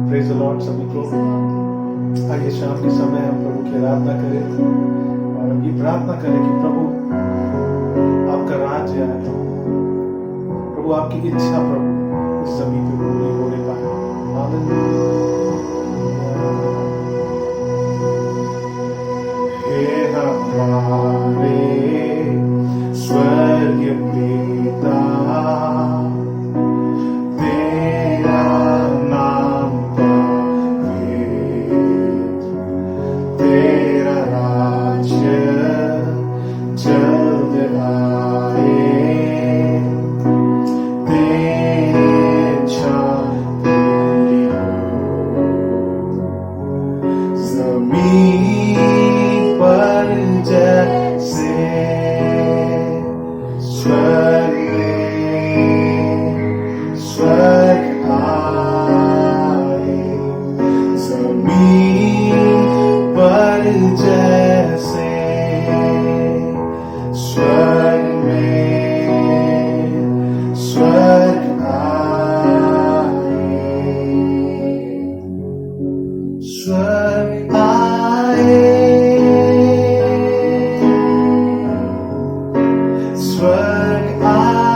Praise the Lord सभी को। आइए शाम के समय हम प्रभु की आराधना करें और हम ये प्रार्थना करें कि प्रभु आपका राज्य आए, प्रभु आपकी इच्छा प्रभु इस जमीन पे पूरी होने पाए। हे हमारे स्वर्गीय पिता, तेरा नाम पवित्र, तेरा राज्य जल्द आए, तेरी इच्छा पूरी हो, ज़मीन पर जैसे स्वर्ग आए, ज़मीन पर जैसे स्वर्ग आए, स्वर्ग आए, स्वर्ग आए,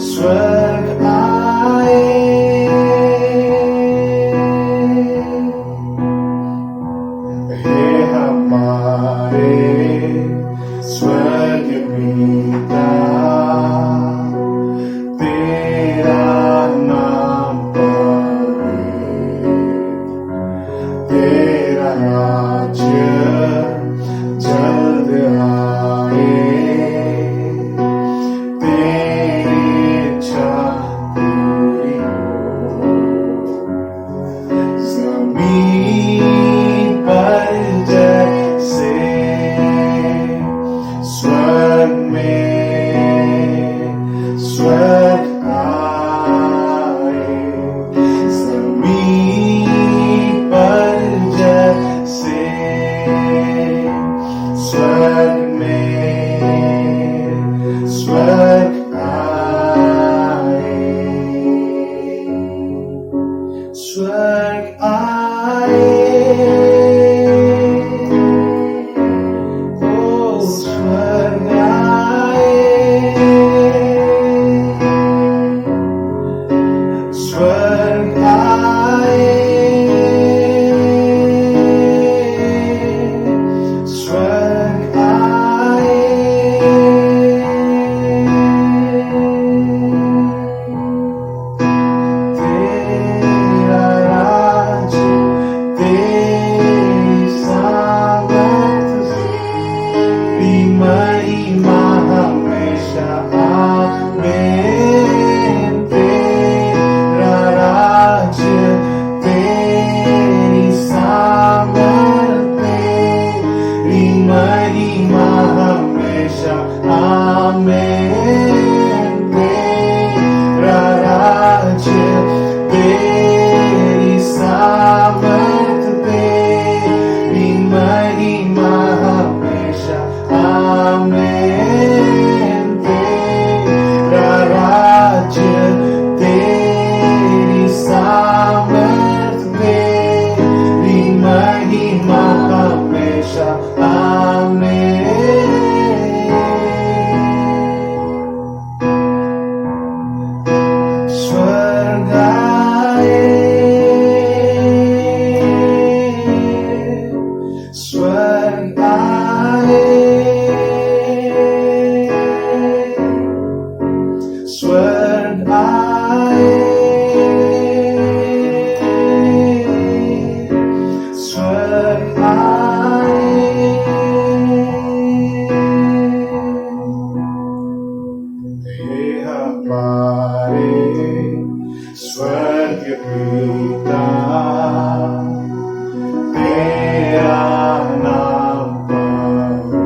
स्वर्ग आए, हे हमारे स्वर्गीय पिता, तेरा नाम पवित्र, तेरा राज्य जल्द आए, तेरी इच्छा पूरी हो, ज़मीन पर जैसे स्वर्ग आए, ज़मीन पर जैसे स्वर्ग आए, स्वर्ग आए, ओ स्वर्ग आए, स्वर्ग आए, स्वर्ग आए, तेरा राज्य, तेरी सामर्थ, तेरी महिमा हमेशा आमीन। तेरा राज्य, तेरी सामर्थ, तेरी महिमा हमेशा आमीन। तेरा राज्य, तेरी सामर्थ, तेरी महिमा हमेशा आमीन। तेरा राज्य, तेरी सामर्थ, तेरी महिमा हमेशा आमीन। स्वर्ग आए, स्वर्ग आए, स्वर्ग आए, स्वर्ग आए, हे हमारे स्वर्गीय पिता, तेरा नाम पवित्र,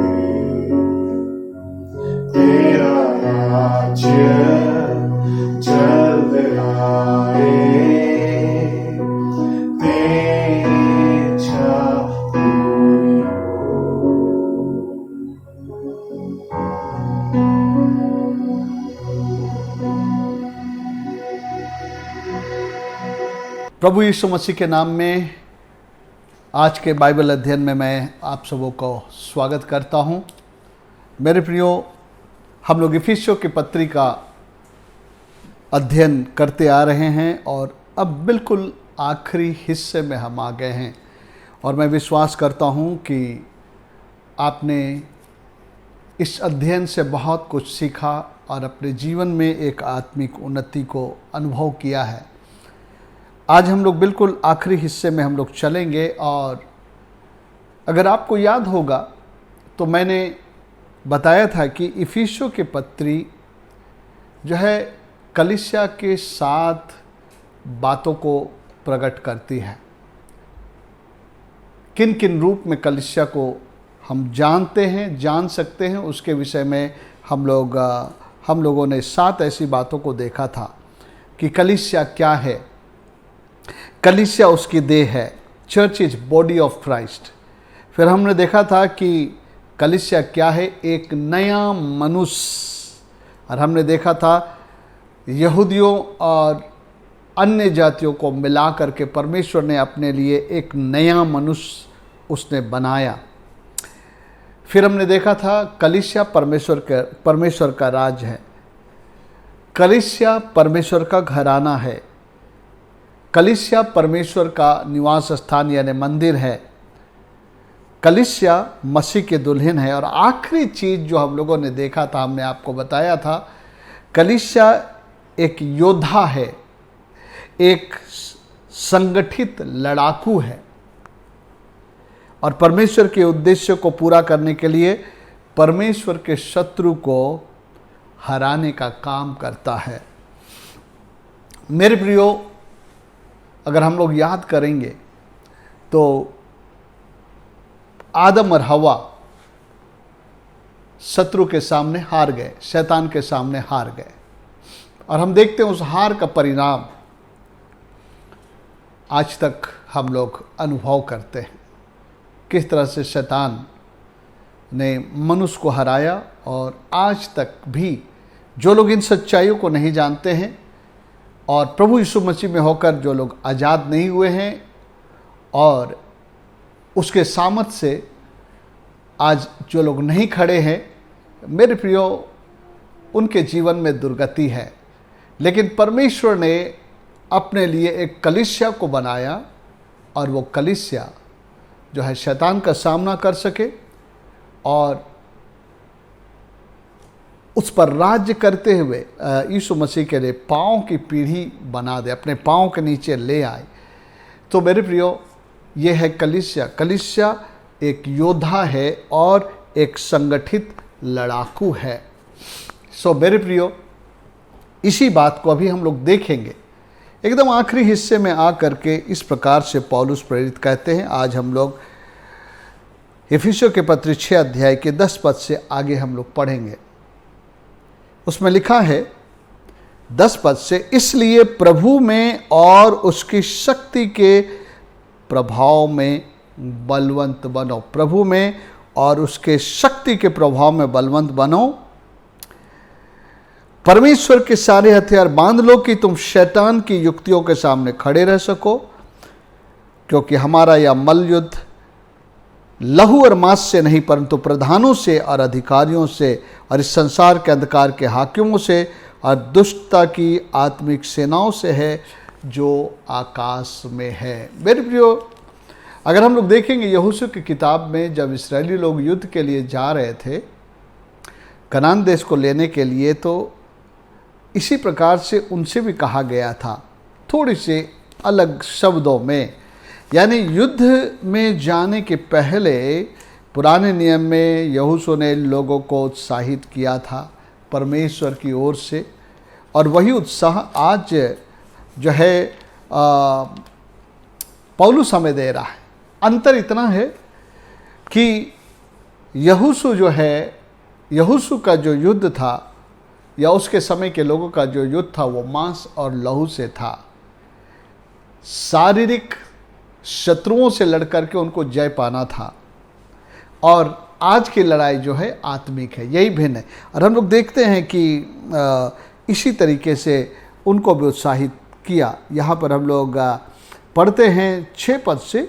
तेरा राज्य जल्द आए, तेरी इच्छा पूरी हो, प्रभु यीशु मसीह के नाम में आज के बाइबल अध्ययन में मैं आप सबों को स्वागत करता हूं। मेरे प्रियो, हम लोग इफिसियों की पत्री का अध्ययन करते आ रहे हैं और अब बिल्कुल आखिरी हिस्से में हम आ गए हैं और मैं विश्वास करता हूं कि आपने इस अध्ययन से बहुत कुछ सीखा और अपने जीवन में एक आत्मिक उन्नति को अनुभव किया है। आज हम लोग बिल्कुल आखिरी हिस्से में हम लोग चलेंगे और अगर आपको याद होगा तो मैंने बताया था कि इफिसियों की पत्री जो है कलीसिया के 7 बातों को प्रकट करती है। किन किन रूप में कलीसिया को हम जानते हैं, जान सकते हैं, उसके विषय में हम लोगों ने 7 ऐसी बातों को देखा था कि कलीसिया क्या है। कलीसिया उसकी देह है, church is body of Christ. फिर हमने देखा था कि कलीसिया क्या है, एक नया मनुष्य। और हमने देखा था यहूदियों और अन्य जातियों को मिला करके परमेश्वर ने अपने लिए एक नया मनुष्य उसने बनाया। फिर हमने देखा था कलीसिया परमेश्वर का राज है, कलीसिया परमेश्वर का घराना है, कलीसिया परमेश्वर का निवास स्थान यानी मंदिर है, कलीसिया मसीह के दुल्हन है। और आखिरी चीज़ जो हम लोगों ने देखा था, हमने आपको बताया था, कलीसिया एक योद्धा है, एक संगठित लड़ाकू है और परमेश्वर के उद्देश्य को पूरा करने के लिए परमेश्वर के शत्रु को हराने का काम करता है। मेरे प्रियो, अगर हम लोग याद करेंगे तो आदम और हवा शत्रु के सामने हार गए, शैतान के सामने हार गए और हम देखते हैं उस हार का परिणाम आज तक हम लोग अनुभव करते हैं। किस तरह से शैतान ने मनुष्य को हराया और आज तक भी जो लोग इन सच्चाइयों को नहीं जानते हैं और प्रभु यीशु मसीह में होकर जो लोग आज़ाद नहीं हुए हैं और उसके सामर्थ्य से आज जो लोग नहीं खड़े हैं, मेरे प्रियो, उनके जीवन में दुर्गति है। लेकिन परमेश्वर ने अपने लिए एक कलीसिया को बनाया और वो कलीसिया जो है शैतान का सामना कर सके और उस पर राज्य करते हुए यीशु मसीह के लिए पाँव की पीढ़ी बना दे, अपने पाँव के नीचे ले आए। तो मेरे प्रियो, ये है कलीसिया। कलीसिया एक योद्धा है और एक संगठित लड़ाकू है। सो मेरे प्रियो, इसी बात को अभी हम लोग देखेंगे। एकदम आखिरी हिस्से में आ करके इस प्रकार से पौलुस प्रेरित कहते हैं। आज हम लोग इफिसियों के पत्र 6 अध्याय के 10 पद से आगे हम लोग पढ़ेंगे। उसमें लिखा है 10 पद से, इसलिए प्रभु में और उसकी शक्ति के प्रभाव में बलवंत बनो। प्रभु में और उसके शक्ति के प्रभाव में बलवंत बनो। परमेश्वर के सारे हथियार बांध लो कि तुम शैतान की युक्तियों के सामने खड़े रह सको, क्योंकि हमारा यह मल्ल युद्ध लहू और मांस से नहीं परंतु प्रधानों से और अधिकारियों से और इस संसार के अंधकार के हाकिमों से और दुष्टता की आत्मिक सेनाओं से है जो आकाश में है। मेरे प्रियो, अगर हम लोग देखेंगे यहोशू की किताब में, जब इस्राएली लोग युद्ध के लिए जा रहे थे कनान देश को लेने के लिए, तो इसी प्रकार से उनसे भी कहा गया था, थोड़ी से अलग शब्दों में। यानी युद्ध में जाने के पहले पुराने नियम में यहोशू ने लोगों को उत्साहित किया था परमेश्वर की ओर से, और वही उत्साह आज जो है पौलुस हमें दे रहा है। अंतर इतना है कि यहोशू जो है, यहोशू का जो युद्ध था या उसके समय के लोगों का जो युद्ध था वो मांस और लहू से था। शारीरिक शत्रुओं से लड़ करके उनको जय पाना था, और आज की लड़ाई जो है आत्मिक है, यही भिन्न है। और हम लोग देखते हैं कि इसी तरीके से उनको भी उत्साहित किया। यहाँ पर हम लोग पढ़ते हैं 6 पद से,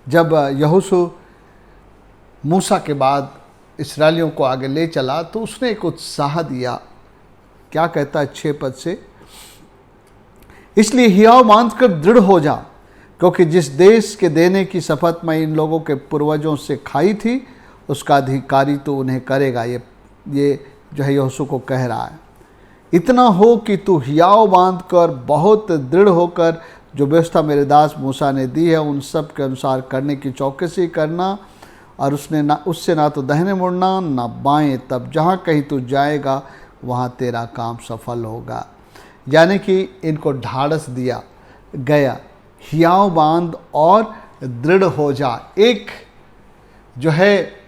जब यहोशू मूसा के बाद इस्राएलियों को आगे ले चला तो उसने एक उत्साह दिया। क्या कहता है 6 पद से? इसलिए हियाव मानकर दृढ़ हो जा, क्योंकि जिस देश के देने की शपथ मैं इन लोगों के पूर्वजों से खाई थी उसका अधिकारी तो उन्हें करेगा। ये जो है यहोशू को कह रहा है, इतना हो कि तू हियाव बांध कर बहुत दृढ़ होकर जो व्यवस्था मेरे दास मूसा ने दी है उन सब के अनुसार करने की चौकसी करना, और उससे ना तो दाहिने मुड़ना ना बाएं, तब जहाँ कहीं तू जाएगा वहाँ तेरा काम सफल होगा। यानी कि इनको ढाढ़स दिया गया, हियाव बांध और दृढ़ हो जा। एक जो है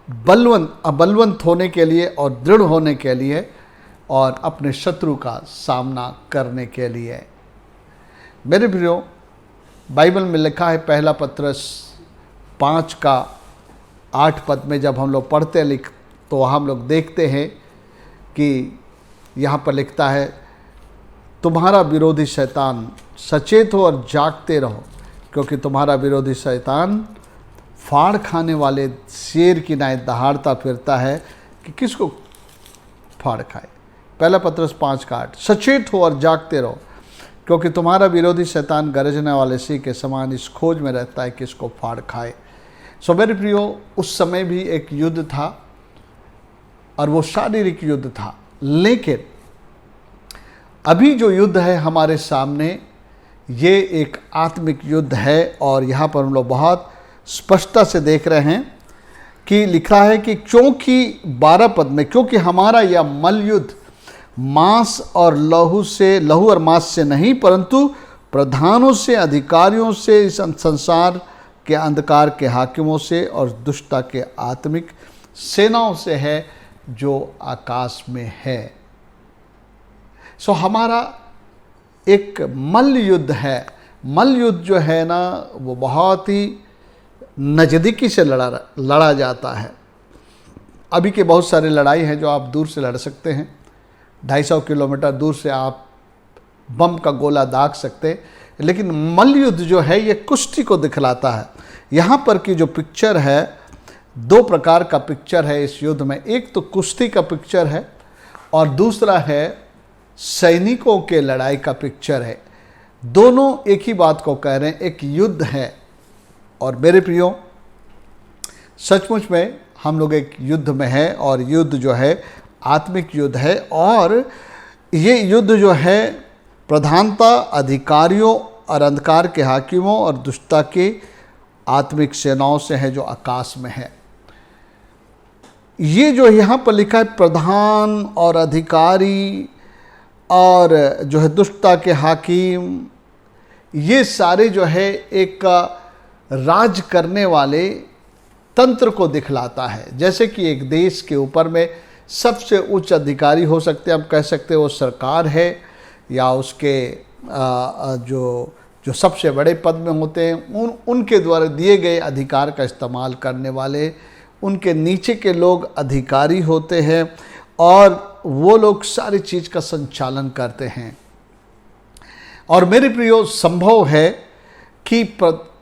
बलवंत होने के लिए और दृढ़ होने के लिए और अपने शत्रु का सामना करने के लिए। मेरे प्रियो, बाइबल में लिखा है पहला पत्रस 5:8 में जब हम लोग पढ़ते तो हम लोग देखते हैं कि यहाँ पर लिखता है, तुम्हारा विरोधी शैतान सचेत हो और जागते रहो, क्योंकि तुम्हारा विरोधी शैतान फाड़ खाने वाले शेर की नाई दहाड़ता फिरता है कि किसको फाड़ खाए। पहला पत्रस 5:8, सचेत हो और जागते रहो, क्योंकि तुम्हारा विरोधी शैतान गरजने वाले सिंह के समान इस खोज में रहता है कि इसको फाड़ खाए। सो मेरे प्रियो, उस समय भी एक युद्ध था और वो शारीरिक युद्ध था, लेकिन अभी जो युद्ध है हमारे सामने ये एक आत्मिक युद्ध है। और यहाँ पर हम लोग बहुत स्पष्टता से देख रहे हैं कि लिखा है कि क्योंकि 12 पद में, क्योंकि हमारा यह मल युद्ध मांस और लहू और मांस से नहीं, परंतु प्रधानों से, अधिकारियों से, इस संसार के अंधकार के हाकिमों से और दुष्टता के आत्मिक सेनाओं से है जो आकाश में है। सो हमारा एक मल्ल युद्ध है। मल्ल युद्ध जो है ना, वो बहुत ही नज़दीकी से लड़ा जाता है। अभी के बहुत सारे लड़ाई हैं जो आप दूर से लड़ सकते हैं, 250 किलोमीटर दूर से आप बम का गोला दाग सकते हैं, लेकिन मल्ल युद्ध जो है ये कुश्ती को दिखलाता है। यहाँ पर की जो पिक्चर है, 2 प्रकार का पिक्चर है इस युद्ध में। एक तो कुश्ती का पिक्चर है और दूसरा है सैनिकों के लड़ाई का पिक्चर है। दोनों एक ही बात को कह रहे हैं, एक युद्ध है। और मेरे प्रियो, सचमुच में हम लोग एक युद्ध में है और युद्ध जो है आत्मिक युद्ध है। और ये युद्ध जो है प्रधानता अधिकारियों और अंधकार के हाकिमों और दुष्टता के आत्मिक सेनाओं से है जो आकाश में है। ये जो यहाँ पर लिखा है प्रधान और अधिकारी और जो है दुष्टता के हाकिम, ये सारे जो है एक राज करने वाले तंत्र को दिखलाता है। जैसे कि एक देश के ऊपर में सबसे उच्च अधिकारी हो सकते हैं, हम कह सकते हैं वो सरकार है, या उसके जो सबसे बड़े पद में होते हैं उनके द्वारा दिए गए अधिकार का इस्तेमाल करने वाले, उनके नीचे के लोग अधिकारी होते हैं और वो लोग सारी चीज़ का संचालन करते हैं। और मेरे प्रियो, संभव है कि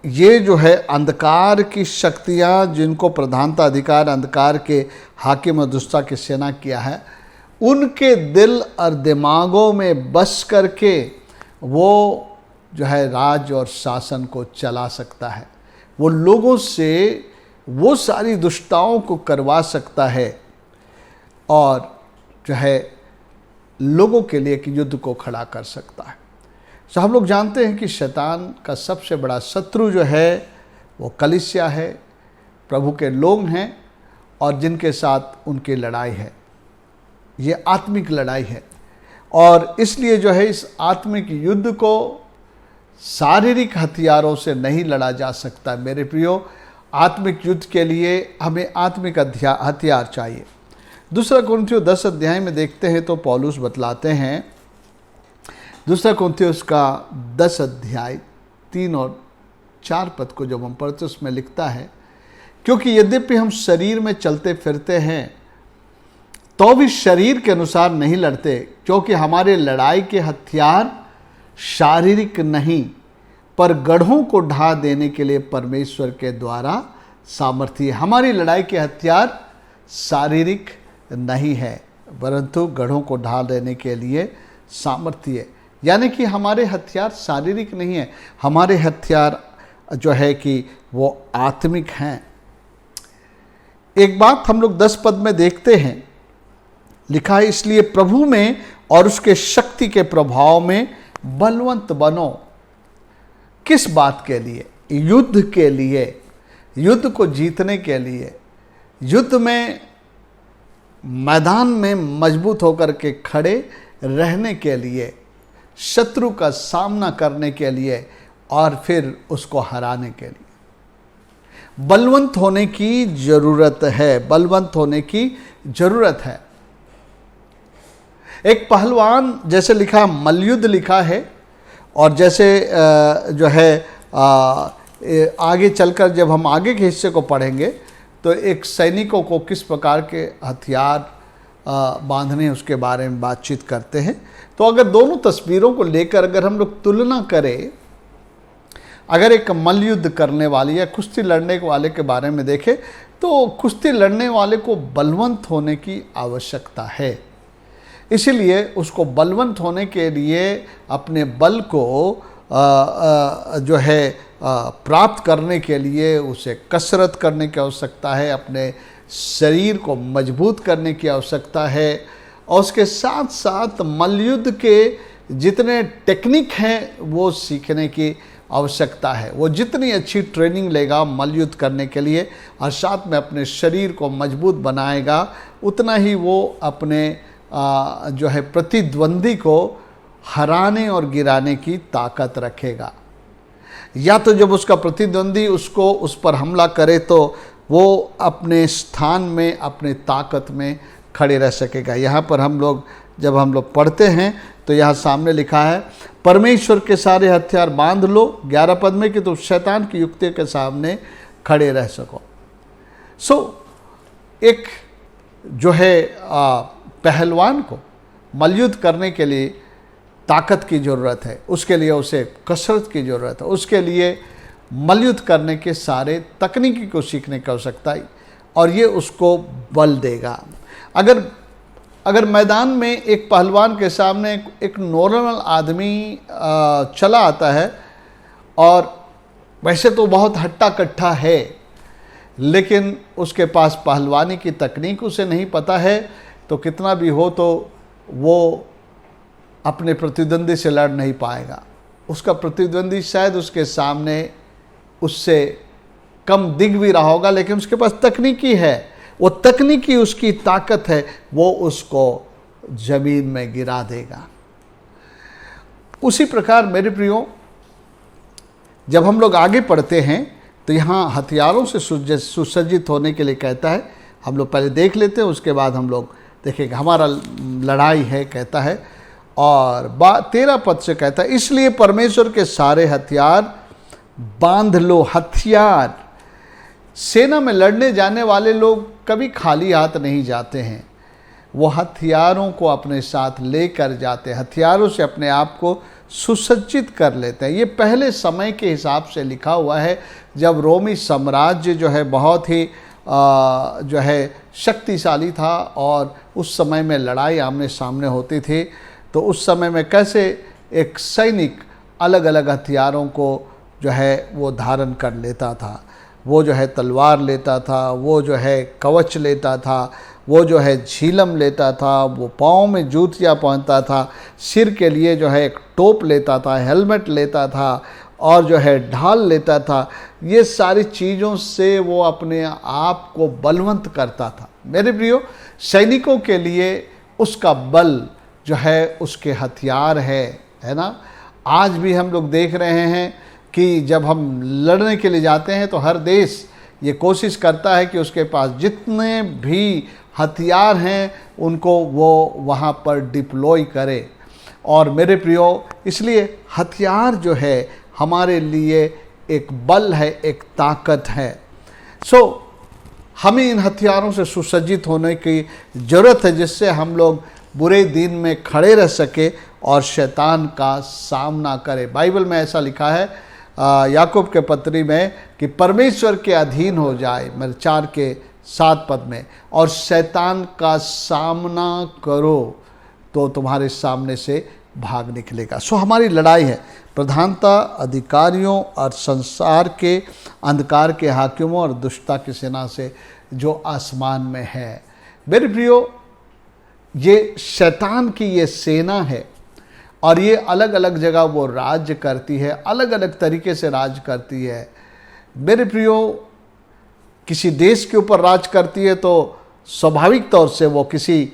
ये जो है अंधकार की शक्तियाँ, जिनको प्रधानता अधिकार अंधकार के हाकिम और दुष्टता की सेना किया है, उनके दिल और दिमागों में बस करके वो जो है राज और शासन को चला सकता है। वो लोगों से वो सारी दुष्टताओं को करवा सकता है और जो है लोगों के लिए एक युद्ध को खड़ा कर सकता है। तो हम लोग जानते हैं कि शैतान का सबसे बड़ा शत्रु जो है वो कलीसिया है, प्रभु के लोग हैं और जिनके साथ उनकी लड़ाई है। ये आत्मिक लड़ाई है और इसलिए जो है इस आत्मिक युद्ध को शारीरिक हथियारों से नहीं लड़ा जा सकता। मेरे प्रियो, आत्मिक युद्ध के लिए हमें आत्मिक हथियार चाहिए। 2 कुरिन्थियों 10 अध्याय में देखते हैं तो पौलुस बतलाते हैं, 2 कुरिन्थियों का 10 अध्याय 3 और 4 पद को जब हम पढ़ते उसमें लिखता है, क्योंकि यद्यपि हम शरीर में चलते फिरते हैं तो भी शरीर के अनुसार नहीं लड़ते, क्योंकि हमारे लड़ाई के हथियार शारीरिक नहीं, पर गढ़ों को ढा देने के लिए परमेश्वर के द्वारा सामर्थ्य। हमारी लड़ाई के हथियार शारीरिक नहीं है, परंतु गढ़ों को ढा देने के लिए सामर्थ्य। यानी कि हमारे हथियार शारीरिक नहीं है, हमारे हथियार जो है कि वो आत्मिक हैं। एक बात हम लोग 10 पद में देखते हैं, लिखा है, इसलिए प्रभु में और उसके शक्ति के प्रभाव में बलवंत बनो। किस बात के लिए? युद्ध के लिए, युद्ध को जीतने के लिए, युद्ध में मैदान में मजबूत होकर के खड़े रहने के लिए, शत्रु का सामना करने के लिए और फिर उसको हराने के लिए बलवंत होने की जरूरत है, बलवंत होने की जरूरत है। एक पहलवान, जैसे लिखा मल्लयुद्ध लिखा है, और जैसे जो है आगे चलकर जब हम आगे के हिस्से को पढ़ेंगे तो एक सैनिकों को किस प्रकार के हथियार बांधने उसके बारे में बातचीत करते हैं। तो अगर दोनों तस्वीरों को लेकर अगर हम लोग तुलना करें, अगर एक मल्लयुद्ध करने वाले या कुश्ती लड़ने वाले के बारे में देखें तो कुश्ती लड़ने वाले को बलवंत होने की आवश्यकता है। इसीलिए उसको बलवंत होने के लिए अपने बल को जो है प्राप्त करने के लिए उसे कसरत करने की आवश्यकता है, अपने शरीर को मजबूत करने की आवश्यकता है, और उसके साथ साथ मल्लयुद्ध के जितने टेक्निक हैं वो सीखने की आवश्यकता है। वो जितनी अच्छी ट्रेनिंग लेगा मल्लयुद्ध करने के लिए और साथ में अपने शरीर को मजबूत बनाएगा, उतना ही वो अपने जो है प्रतिद्वंदी को हराने और गिराने की ताकत रखेगा। या तो जब उसका प्रतिद्वंदी उसको उस पर हमला करे तो वो अपने स्थान में, अपने ताकत में खड़े रह सकेगा। यहाँ पर जब हम लोग पढ़ते हैं तो यहाँ सामने लिखा है, परमेश्वर के सारे हथियार बांध लो, 11 पद में, कि तुम शैतान की युक्तियों के सामने खड़े रह सको। एक जो है पहलवान को मल्लयुद्ध करने के लिए ताकत की ज़रूरत है, उसके लिए उसे कसरत की ज़रूरत है, उसके लिए मल्लयुद्ध करने के सारे तकनीकी को सीखने की आवश्यकता है, और ये उसको बल देगा। अगर मैदान में एक पहलवान के सामने एक नॉर्मल आदमी चला आता है और वैसे तो बहुत हट्टा कट्ठा है, लेकिन उसके पास पहलवानी की तकनीक उसे नहीं पता है, तो कितना भी हो तो वो अपने प्रतिद्वंदी से लड़ नहीं पाएगा। उसका प्रतिद्वंदी शायद उसके सामने उससे कम दिख भी रहा होगा, लेकिन उसके पास तकनीकी है, वो तकनीकी उसकी ताकत है, वो उसको जमीन में गिरा देगा। उसी प्रकार मेरे प्रियो, जब हम लोग आगे पढ़ते हैं तो यहाँ हथियारों से सुसज्जित होने के लिए कहता है। हम लोग पहले देख लेते हैं, उसके बाद हम लोग देखेंगे। हमारा लड़ाई है कहता है, और 13 पद से कहता है, इसलिए परमेश्वर के सारे हथियार बांध लो। हथियार, सेना में लड़ने जाने वाले लोग कभी खाली हाथ नहीं जाते हैं, वो हथियारों को अपने साथ लेकर जाते हैं, हथियारों से अपने आप को सुसज्जित कर लेते हैं। ये पहले समय के हिसाब से लिखा हुआ है, जब रोमी साम्राज्य जो है बहुत ही जो है शक्तिशाली था और उस समय में लड़ाई आमने सामने होती थी। तो उस समय में कैसे एक सैनिक अलग अलग हथियारों को जो है वो धारण कर लेता था। वो जो है तलवार लेता था, वो जो है कवच लेता था, वो जो है झीलम लेता था, वो पाँव में जूतियाँ पहनता था, सिर के लिए जो है एक टोप लेता था, हेलमेट लेता था, और जो है ढाल लेता था। ये सारी चीज़ों से वो अपने आप को बलवंत करता था। मेरे प्रियो, सैनिकों के लिए उसका बल जो है उसके हथियार है ना। आज भी हम लोग देख रहे हैं कि जब हम लड़ने के लिए जाते हैं तो हर देश ये कोशिश करता है कि उसके पास जितने भी हथियार हैं उनको वो वहाँ पर डिप्लॉय करे। और मेरे प्रियो, इसलिए हथियार जो है हमारे लिए एक बल है, एक ताकत है। हमें इन हथियारों से सुसज्जित होने की ज़रूरत है, जिससे हम लोग बुरे दिन में खड़े रह सके और शैतान का सामना करे। बाइबल में ऐसा लिखा है याकूब के पत्री में कि परमेश्वर के अधीन हो जाए, मेरे 4 के 7 पद में, और शैतान का सामना करो तो तुम्हारे सामने से भाग निकलेगा। सो हमारी लड़ाई है प्रधानता अधिकारियों और संसार के अंधकार के हाकिमों और दुष्टता की सेना से जो आसमान में है। मेरे प्रियो, ये शैतान की ये सेना है और ये अलग अलग जगह वो राज्य करती है, अलग अलग तरीके से राज करती है। मेरे प्रियो, किसी देश के ऊपर राज करती है तो स्वाभाविक तौर से वो किसी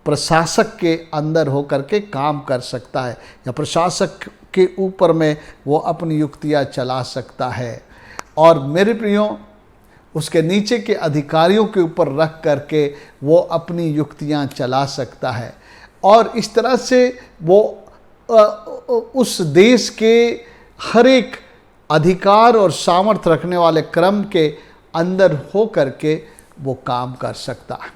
प्रशासक के अंदर होकर के काम कर सकता है, या प्रशासक के ऊपर में वो अपनी युक्तियाँ चला सकता है। और मेरे प्रियो, उसके नीचे के अधिकारियों के ऊपर रख करके वो अपनी युक्तियाँ चला सकता है, और इस तरह से वो उस देश के हर एक अधिकार और सामर्थ्य रखने वाले क्रम के अंदर हो करके वो काम कर सकता है।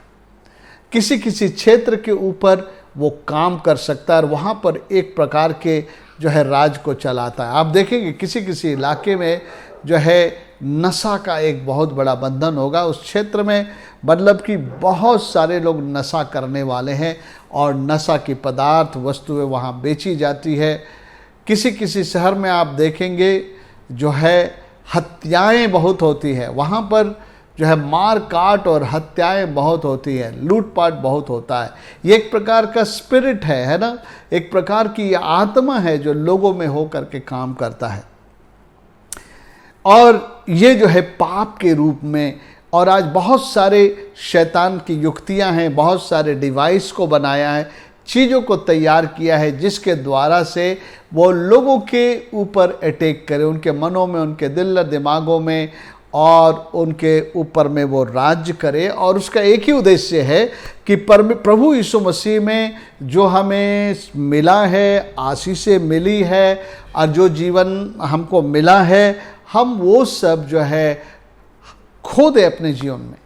किसी किसी क्षेत्र के ऊपर वो काम कर सकता है और वहाँ पर एक प्रकार के जो है राज को चलाता है। आप देखेंगे किसी किसी इलाके में जो है नशा का एक बहुत बड़ा बंधन होगा उस क्षेत्र में, मतलब कि बहुत सारे लोग नशा करने वाले हैं और नशा की पदार्थ वस्तुएं वहाँ बेची जाती है। किसी किसी शहर में आप देखेंगे जो है हत्याएं बहुत होती है, वहाँ पर जो है मार काट और हत्याएं बहुत होती है, लूटपाट बहुत होता है। ये एक प्रकार का स्पिरिट है ना, एक प्रकार की आत्मा है जो लोगों में हो करके काम करता है, और ये जो है पाप के रूप में। और आज बहुत सारे शैतान की युक्तियां हैं, बहुत सारे डिवाइस को बनाया है, चीज़ों को तैयार किया है जिसके द्वारा से वो लोगों के ऊपर अटैक करे, उनके मनों में, उनके दिल दिमागों में, और उनके ऊपर में वो राज्य करे। और उसका एक ही उद्देश्य है कि प्रभु यीशु मसीह में जो हमें मिला है, आशीषें मिली है और जो जीवन हमको मिला है, हम वो सब जो है खो दे अपने जीवन में।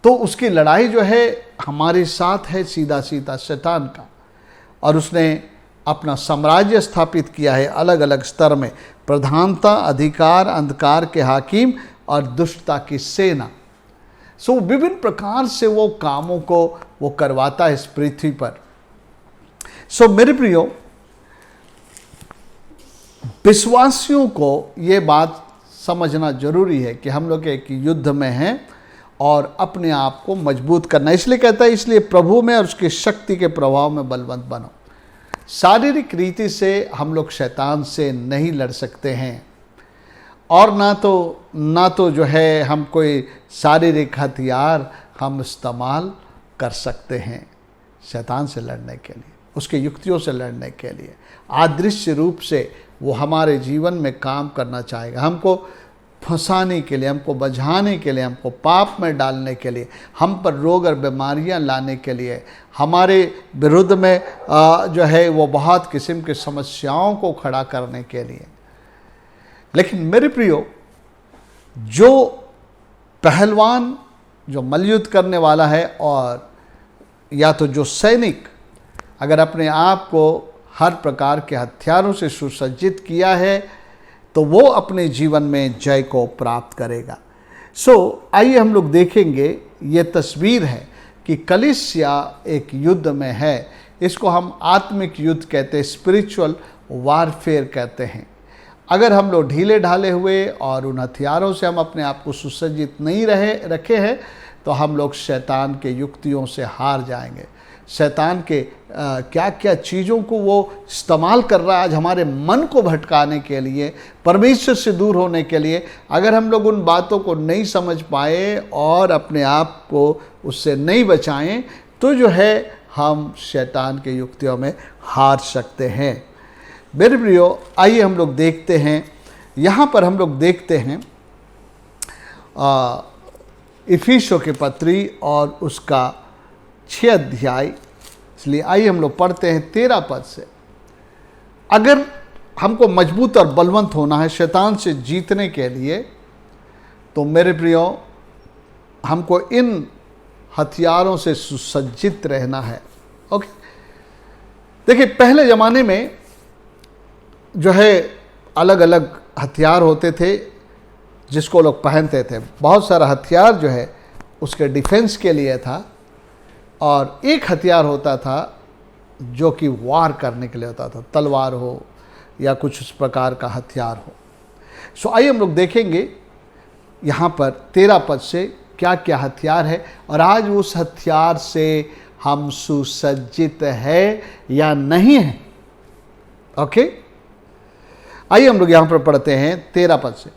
तो उसकी लड़ाई जो है हमारे साथ है, सीधा सीधा शैतान का, और उसने अपना साम्राज्य स्थापित किया है अलग अलग स्तर में, प्रधानता, अधिकार, अंधकार के हाकिम और दुष्टता की सेना। सो विभिन्न प्रकार से वो कामों को वो करवाता है इस पृथ्वी पर। सो मेरे प्रियो, विश्वासियों को ये बात समझना जरूरी है कि हम लोग एक युद्ध में हैं और अपने आप को मजबूत करना। इसलिए कहता है, इसलिए प्रभु में और उसकी शक्ति के प्रभाव में बलवंत बनो। शारीरिक रीति से हम लोग शैतान से नहीं लड़ सकते हैं, और ना तो जो है हम कोई शारीरिक हथियार हम इस्तेमाल कर सकते हैं शैतान से लड़ने के लिए, उसके युक्तियों से लड़ने के लिए। अदृश्य रूप से वो हमारे जीवन में काम करना चाहेगा, हमको फंसाने के लिए, हमको बझाने के लिए, हमको पाप में डालने के लिए, हम पर रोग और बीमारियां लाने के लिए, हमारे विरुद्ध में जो है वो बहुत किस्म की समस्याओं को खड़ा करने के लिए। लेकिन मेरे प्रियो, जो पहलवान जो मल्लयुद्ध करने वाला है, और या तो जो सैनिक अगर अपने आप को हर प्रकार के हथियारों से सुसज्जित किया है, तो वो अपने जीवन में जय को प्राप्त करेगा। आइए हम लोग देखेंगे, ये तस्वीर है कि कलीसिया एक युद्ध में है। इसको हम आत्मिक युद्ध कहते हैं, स्पिरिचुअल वारफेयर कहते हैं। अगर हम लोग ढीले ढाले हुए और उन हथियारों से हम अपने आप को सुसज्जित नहीं रखे हैं, तो हम लोग शैतान के युक्तियों से हार जाएंगे। शैतान के क्या क्या चीज़ों को वो इस्तेमाल कर रहा है आज हमारे मन को भटकाने के लिए, परमेश्वर से दूर होने के लिए। अगर हम लोग उन बातों को नहीं समझ पाए और अपने आप को उससे नहीं बचाएं, तो जो है हम शैतान के युक्तियों में हार सकते हैं। मेरे प्रियो, आइए हम लोग देखते हैं, यहाँ पर हम लोग देखते हैं इफिसियों की पत्री और उसका 6 अध्याय। इसलिए आइए हम लोग पढ़ते हैं 13 पद से। अगर हमको मजबूत और बलवंत होना है शैतान से जीतने के लिए, तो मेरे प्रियो, हमको इन हथियारों से सुसज्जित रहना है। ओके, देखिए, पहले ज़माने में जो है अलग अलग हथियार होते थे जिसको लोग पहनते थे। बहुत सारा हथियार जो है उसके डिफेंस के लिए था, और एक हथियार होता था जो कि वार करने के लिए होता था, तलवार हो या कुछ उस प्रकार का हथियार हो। सो आइए हम लोग देखेंगे यहाँ पर 13 पद से क्या क्या हथियार है, और आज उस हथियार से हम सुसज्जित है या नहीं है। ओके, आइए हम लोग यहाँ पर पढ़ते हैं 13 पद से।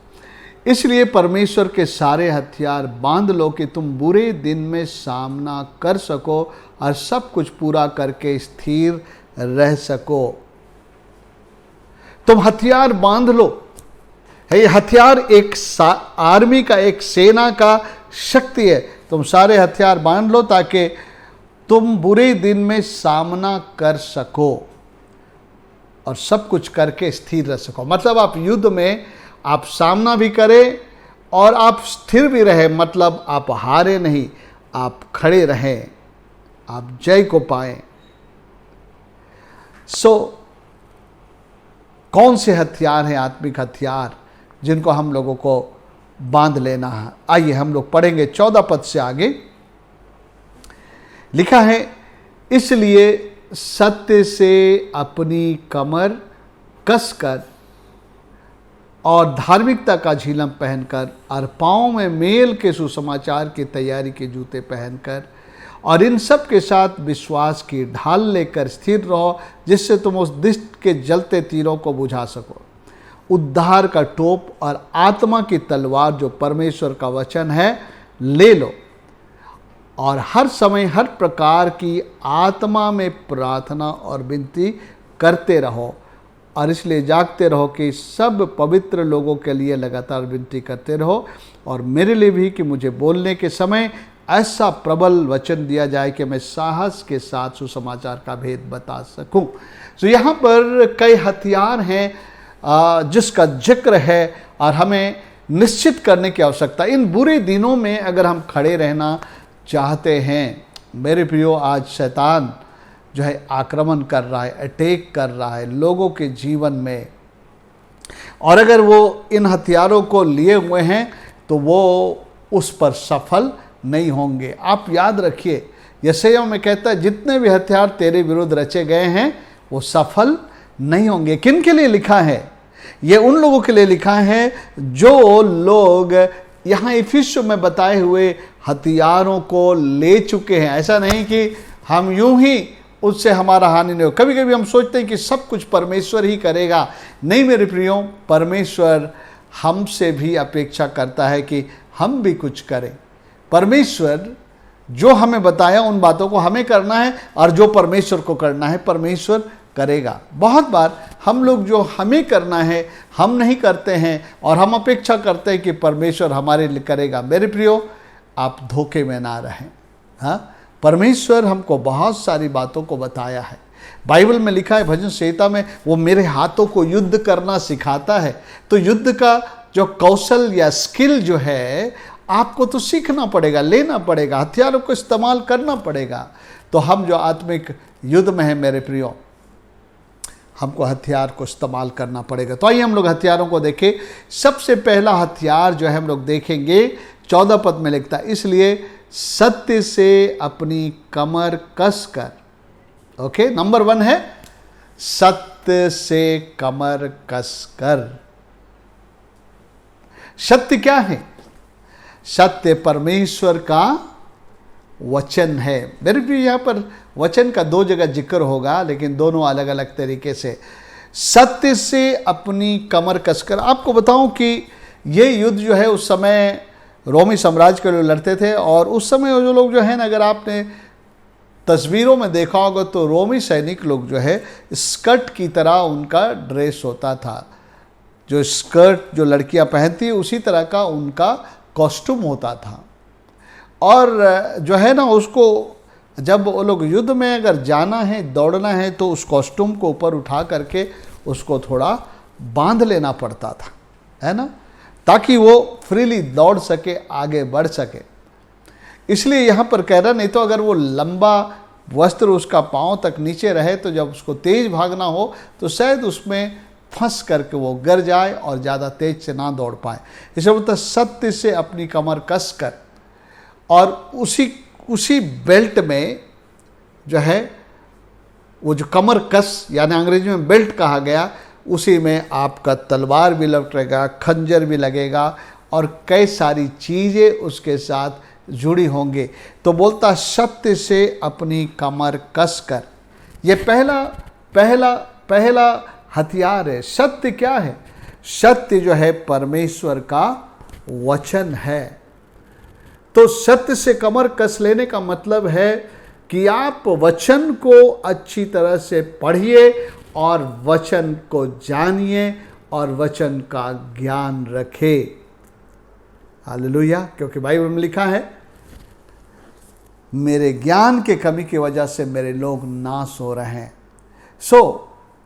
इसलिए परमेश्वर के सारे हथियार बांध लो कि तुम बुरे दिन में सामना कर सको और सब कुछ पूरा करके स्थिर रह सको। तुम हथियार बांध लो। ये हथियार एक आर्मी का, एक सेना का शक्ति है। तुम सारे हथियार बांध लो ताकि तुम बुरे दिन में सामना कर सको और सब कुछ करके स्थिर रह सको। मतलब आप युद्ध में आप सामना भी करें और आप स्थिर भी रहे, मतलब आप हारे नहीं, आप खड़े रहें, आप जय को पाएं। कौन से हथियार हैं आत्मिक हथियार जिनको हम लोगों को बांध लेना है? आइए हम लोग पढ़ेंगे 14 पद से आगे। लिखा है, इसलिए सत्य से अपनी कमर कसकर और धार्मिकता का झिलम पहनकर और पाँव में मेल के सुसमाचार की तैयारी के जूते पहनकर और इन सब के साथ विश्वास की ढाल लेकर स्थिर रहो, जिससे तुम उस दुष्ट के जलते तीरों को बुझा सको। उद्धार का टोप और आत्मा की तलवार जो परमेश्वर का वचन है ले लो, और हर समय हर प्रकार की आत्मा में प्रार्थना और विनती करते रहो, और इसलिए जागते रहो कि सब पवित्र लोगों के लिए लगातार विनती करते रहो, और मेरे लिए भी कि मुझे बोलने के समय ऐसा प्रबल वचन दिया जाए कि मैं साहस के साथ सुसमाचार का भेद बता सकूं। तो यहाँ पर कई हथियार हैं जिसका जिक्र है, और हमें निश्चित करने की आवश्यकता। इन बुरे दिनों में अगर हम खड़े रहना चाहते हैं, मेरे प्रियो, आज शैतान जो है आक्रमण कर रहा है, अटैक कर रहा है लोगों के जीवन में, और अगर वो इन हथियारों को लिए हुए हैं तो वो उस पर सफल नहीं होंगे। आप याद रखिए, यशायाह में कहता है जितने भी हथियार तेरे विरुद्ध रचे गए हैं वो सफल नहीं होंगे। किन के लिए लिखा है? ये उन लोगों के लिए लिखा है जो लोग यहाँ इफिसियों में बताए हुए हथियारों को ले चुके हैं। ऐसा नहीं कि हम यूं ही उससे हमारा हानि नहीं हो। कभी कभी हम सोचते हैं कि सब कुछ परमेश्वर ही करेगा। नहीं मेरे प्रियो, परमेश्वर हमसे भी अपेक्षा करता है कि हम भी कुछ करें। परमेश्वर जो हमें बताया उन बातों को हमें करना है, और जो परमेश्वर को करना है परमेश्वर करेगा। बहुत बार हम लोग जो हमें करना है हम नहीं करते हैं, और हम अपेक्षा करते हैं कि परमेश्वर हमारे लिए करेगा। मेरे प्रियो, आप धोखे में ना रहें। हाँ, परमेश्वर हमको बहुत सारी बातों को बताया है। बाइबल में लिखा है, भजन संहिता में, वो मेरे हाथों को युद्ध करना सिखाता है। तो युद्ध का जो कौशल या स्किल जो है आपको तो सीखना पड़ेगा, लेना पड़ेगा, हथियारों को इस्तेमाल करना पड़ेगा। तो हम जो आत्मिक युद्ध में हैं मेरे प्रियो, हमको हथियार को इस्तेमाल करना पड़ेगा। तो आइए हम लोग हथियारों को देखें। सबसे पहला हथियार जो है हम लोग देखेंगे 14 पद में लिखता है, इसलिए सत्य से अपनी कमर कसकर। ओके, नंबर 1 है सत्य से कमर कसकर। सत्य क्या है? सत्य परमेश्वर का वचन है। मेरे भी यहाँ पर वचन का 2 जगह जिक्र होगा, लेकिन दोनों अलग अलग तरीके से। सत्य से अपनी कमर कसकर। आपको बताऊं कि ये युद्ध जो है उस समय रोमी साम्राज्य के लोग लड़ते थे, और उस समय जो लोग जो है ना, अगर आपने तस्वीरों में देखा होगा तो रोमी सैनिक लोग जो है स्कर्ट की तरह उनका ड्रेस होता था। जो स्कर्ट जो लड़कियां पहनती उसी तरह का उनका कॉस्ट्यूम होता था। और जो है ना, उसको जब वो लोग युद्ध में अगर जाना है, दौड़ना है, तो उस कॉस्ट्यूम को ऊपर उठा करके उसको थोड़ा बांध लेना पड़ता था, है ना, ताकि वो फ्रीली दौड़ सके, आगे बढ़ सके। इसलिए यहाँ पर कह रहा, नहीं तो अगर वो लंबा वस्त्र उसका पाँव तक नीचे रहे तो जब उसको तेज भागना हो तो शायद उसमें फंस करके वो गिर जाए और ज़्यादा तेज से ना दौड़ पाए। इसे बोलता सत्य से अपनी कमर कस कर, और उसी बेल्ट में जो है वो जो कमर कस यानी अंग्रेजी में बेल्ट कहा गया, उसी में आपका तलवार भी लटकेगा, खंजर भी लगेगा और कई सारी चीज़ें उसके साथ जुड़ी होंगे। तो बोलता सत्य से अपनी कमर कस कर। ये पहला हथियार है। सत्य क्या है? सत्य जो है परमेश्वर का वचन है। तो सत्य से कमर कस लेने का मतलब है कि आप वचन को अच्छी तरह से पढ़िए और वचन को जानिए और वचन का ज्ञान रखें। हालेलुया। क्योंकि बाइबल में लिखा है, मेरे ज्ञान के कमी की वजह से मेरे लोग नाश हो रहे हैं।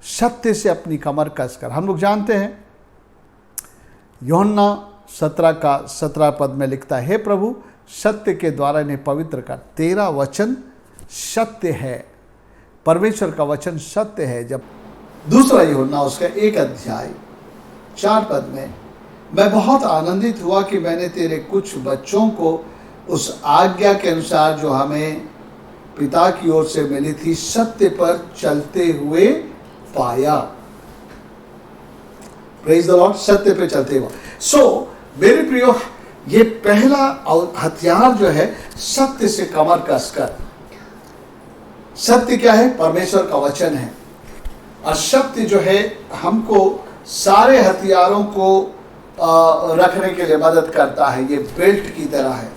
सत्य से अपनी कमर कस कर। हम लोग जानते हैं यूहन्ना 17 पद में लिखता है, हे प्रभु सत्य के द्वारा इन्हें पवित्र कर, तेरा वचन सत्य है। परमेश्वर का वचन सत्य है। जब दूसरा यूहन्ना उसका 1 अध्याय 4 पद में, मैं बहुत आनंदित हुआ कि मैंने तेरे कुछ बच्चों को उस आज्ञा के अनुसार जो हमें पिता की ओर से मिली थी सत्य पर चलते हुए पाया। Praise the Lord. सत्य पे चलते हुए। मेरे प्रियो, ये पहला हथियार जो है सत्य से कमर कसकर। सत्य क्या है? परमेश्वर का वचन है। और सत्य जो है हमको सारे हथियारों को रखने के लिए मदद करता है। ये बेल्ट की तरह है।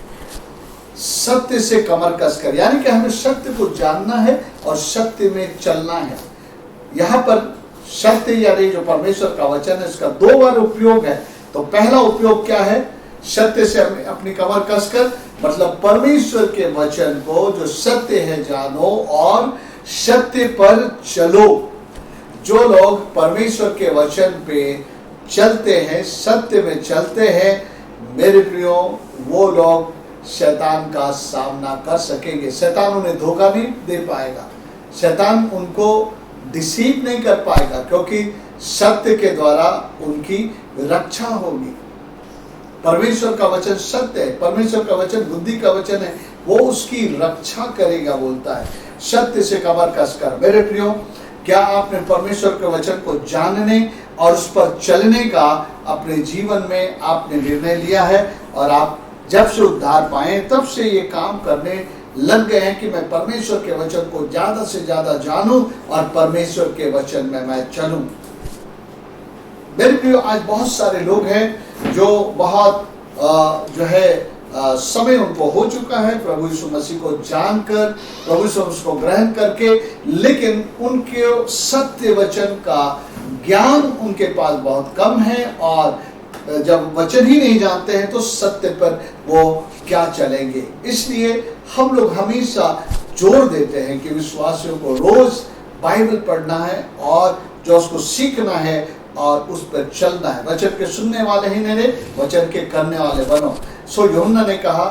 सत्य से कमर कसकर यानी कि हमें सत्य को जानना है और सत्य में चलना है। यहाँ पर सत्य यानी जो परमेश्वर का वचन है, इसका 2 बार उपयोग है। तो पहला उपयोग क्या है? सत्य से अपनी कमर कसकर, मतलब परमेश्वर के वचन को जो सत्य है जानो और सत्य पर चलो। जो लोग परमेश्वर के वचन पे चलते हैं, सत्य में चलते हैं, मेरे प्रियो, वो लोग शैतान का सामना कर सकेंगे। शैतान उन्हें धोखा नहीं दे पाएगा, शैतान उनको डिसीव नहीं कर पाएगा, क्योंकि सत्य के द्वारा उनकी रक्षा होगी। परमेश्वर का वचन सत्य है, परमेश्वर का वचन बुद्धि का वचन है, वो उसकी रक्षा करेगा बोलता है। सत्य से कमर कसकर। मेरे प्रियो, क्या आपने परमेश्वर के वचन को जानने और उस पर चलने का अपने जीवन में आपने निर्णय लिया है? और आप जब से उद्धार पाए तब से ये काम करने लग गए हैं कि मैं परमेश्वर के वचन को ज्यादा से ज्यादा जानूं और परमेश्वर के वचन में मैं चलूं। मेरे प्रियो, आज बहुत सारे लोग हैं जो बहुत जो है समय उनको हो चुका है प्रभु यीशु मसीह को जानकर, प्रभु यीशु मसीह को ग्रहण करके, लेकिन उनके सत्य वचन का ज्ञान उनके पास बहुत कम है। और जब वचन ही नहीं जानते हैं तो सत्य पर वो क्या चलेंगे। इसलिए हम लोग हमेशा जोर देते हैं कि विश्वासियों को रोज बाइबल पढ़ना है और जो उसको सीखना है और उस पर चलना है। वचन के सुनने वाले ही नहीं, वचन के करने वाले बनो। यूहन्ना ने कहा,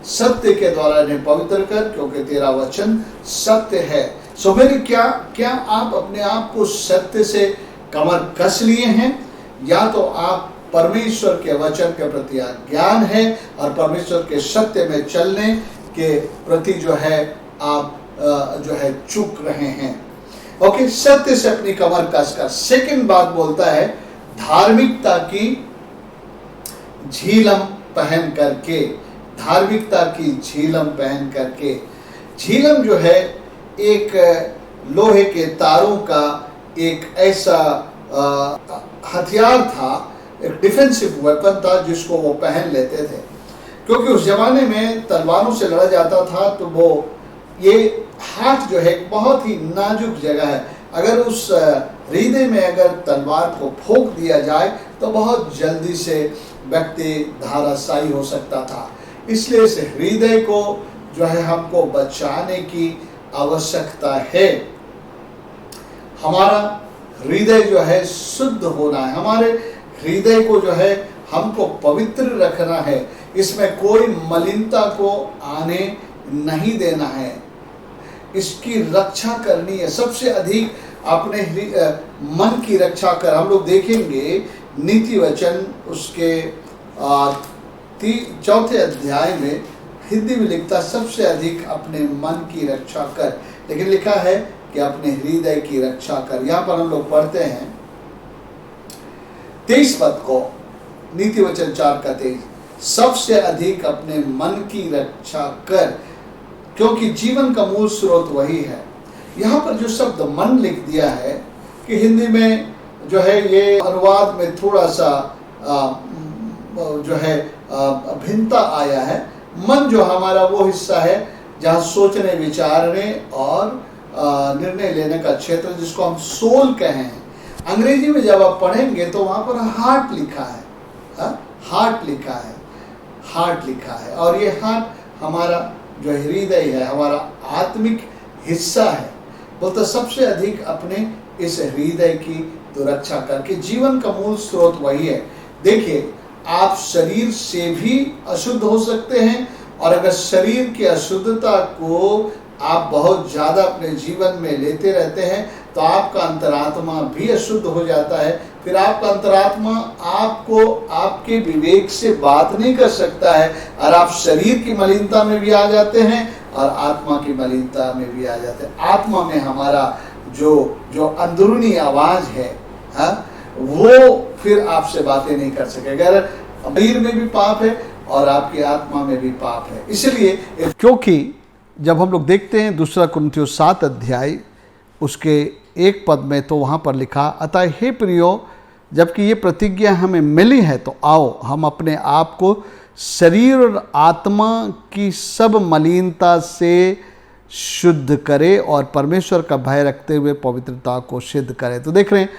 सत्य के द्वारा इन्हें पवित्र कर, क्योंकि तेरा वचन सत्य है। मेरे क्या आप अपने आप को सत्य से कमर कस लिए हैं, या तो आप परमेश्वर के वचन के प्रति ज्ञान है और परमेश्वर के सत्य में चलने के प्रति जो है आप जो है चूक रहे हैं। ओके, सत्य से अपनी कमर कसकर। सेकंड बात बोलता है धार्मिकता की झीलम पहन करके। धार्मिकता की झीलम पहन करके। झीलम जो है एक लोहे के तारों का एक ऐसा हथियार था, एक डिफेंसिव वेपन था जिसको वो पहन लेते थे, क्योंकि उस जमाने में तलवारों से लड़ा जाता था। तो वो ये हाथ जो है बहुत ही नाजुक जगह है, अगर उस हृदय में अगर तलवार को ठोक दिया जाए तो बहुत जल्दी से व्यक्ति धराशायी हो सकता था। इसलिए इस हृदय को जो है हमको बचाने की आवश्यकता है। हमारा हृदय जो है शुद्ध होना है, हमारे हृदय को जो है हमको पवित्र रखना है, इसमें कोई मलिनता को आने नहीं देना है। इसकी रक्षा करनी है। सबसे अधिक अपने मन की रक्षा कर। हम लोग देखेंगे नीति वचन उसके 4 अध्याय में हिंदी में लिखता सबसे अधिक अपने मन की रक्षा कर, लेकिन लिखा है कि अपने हृदय की रक्षा कर। यहाँ पर हम लोग पढ़ते हैं 23 पद को, नीति वचन 4 का 23, सबसे अधिक अपने मन की रक्षा कर, क्योंकि जीवन का मूल स्रोत वही है। यहाँ पर जो शब्द मन लिख दिया है कि हिंदी में जो है ये अनुवाद में थोड़ा सा जो है भिन्नता आया है। मन जो हमारा वो हिस्सा है जहाँ सोचने, विचारने और निर्णय लेने का क्षेत्र, जिसको हम सोल कहें। अंग्रेजी में जब आप पढ़ेंगे तो वहाँ पर हार्ट लिखा है, हार्ट लिखा है, हार्ट लिखा है। और ये हार्ट हमारा जो हृदय है, हमारा आत्मिक हिस्सा है। बोलते सबसे अधिक अपने इस हृदय की तो रक्षा करके, जीवन का मूल स्रोत वही है। देखिए, आप शरीर से भी अशुद्ध हो सकते हैं, और अगर शरीर की अशुद्धता को आप बहुत ज़्यादा अपने जीवन में लेते रहते हैं तो आपका अंतरात्मा भी अशुद्ध हो जाता है। फिर आपका अंतरात्मा आपको आपके विवेक से बात नहीं कर सकता है, और आप शरीर की मलिनता में भी आ जाते हैं और आत्मा की मलिनता में भी आ जाते हैं। आत्मा में हमारा जो अंदरूनी आवाज़ है, वो फिर आपसे बातें नहीं कर सकेगा। अगर शरीर में भी पाप है और आपकी आत्मा में भी पाप है। इसलिए क्योंकि जब हम लोग देखते हैं 2 कुरिन्थियों 7 अध्याय उसके 1 पद में, तो वहाँ पर लिखा, अतः हे प्रियो, जबकि ये प्रतिज्ञा हमें मिली है तो आओ हम अपने आप को शरीर और आत्मा की सब मलिनता से शुद्ध करें और परमेश्वर का भय रखते हुए पवित्रता को सिद्ध करें। तो देख रहे हैं,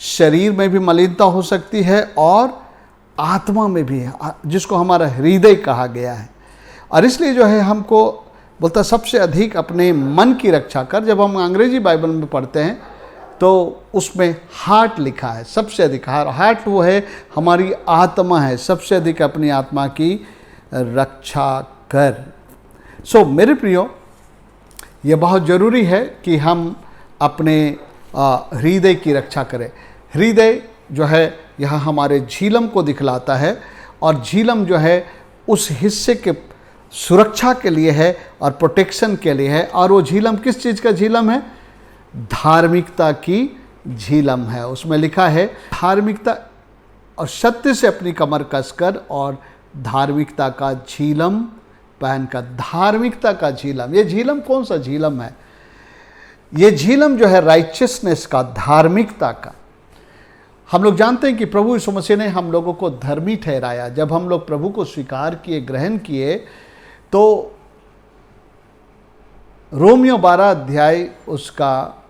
शरीर में भी मलिनता हो सकती है और आत्मा में भी है, जिसको हमारा हृदय कहा गया है। और इसलिए जो है हमको बोलता सबसे अधिक अपने मन की रक्षा कर। जब हम अंग्रेजी बाइबल में पढ़ते हैं तो उसमें हार्ट लिखा है, सबसे अधिक। हार्ट वो है हमारी आत्मा है, सबसे अधिक अपनी आत्मा की रक्षा कर। सो मेरे प्रियो, ये बहुत ज़रूरी है कि हम अपने हृदय की रक्षा करें। हृदय जो है यह हमारे झिलम को दिखलाता है, और झिलम जो है उस हिस्से के सुरक्षा के लिए है और प्रोटेक्शन के लिए है। और वो झिलम किस चीज़ का झिलम है? धार्मिकता की झिलम है। उसमें लिखा है धार्मिकता और सत्य से अपनी कमर कसकर और धार्मिकता का झिलम पहनकर। धार्मिकता का झिलम, ये झिलम कौन सा झिलम है? ये झिलम जो है राइचियसनेस का, धार्मिकता का। हम लोग जानते हैं कि प्रभु यीशु मसीह ने हम लोगों को धर्मी ठहराया। जब हम लोग प्रभु को स्वीकार किए, ग्रहण किए, तो रोमियो 12 अध्याय उसका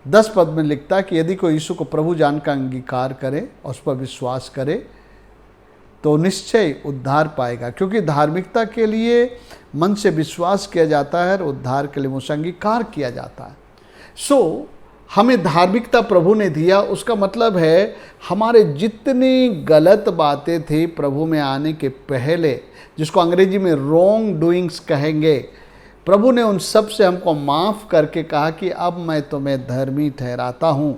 10 पद में लिखता है कि यदि कोई यीशु को प्रभु जानकर अंगीकार करे और उस पर विश्वास करे तो निश्चय उद्धार पाएगा, क्योंकि धार्मिकता के लिए मन से विश्वास किया जाता है और उद्धार के लिए मुझसे अंगीकार किया जाता है। सो हमें धार्मिकता प्रभु ने दिया। उसका मतलब है हमारे जितनी गलत बातें थी प्रभु में आने के पहले, जिसको अंग्रेजी में रॉन्ग डूइंग्स कहेंगे, प्रभु ने उन सब से हमको माफ़ करके कहा कि अब मैं तुम्हें धर्मी ठहराता हूँ।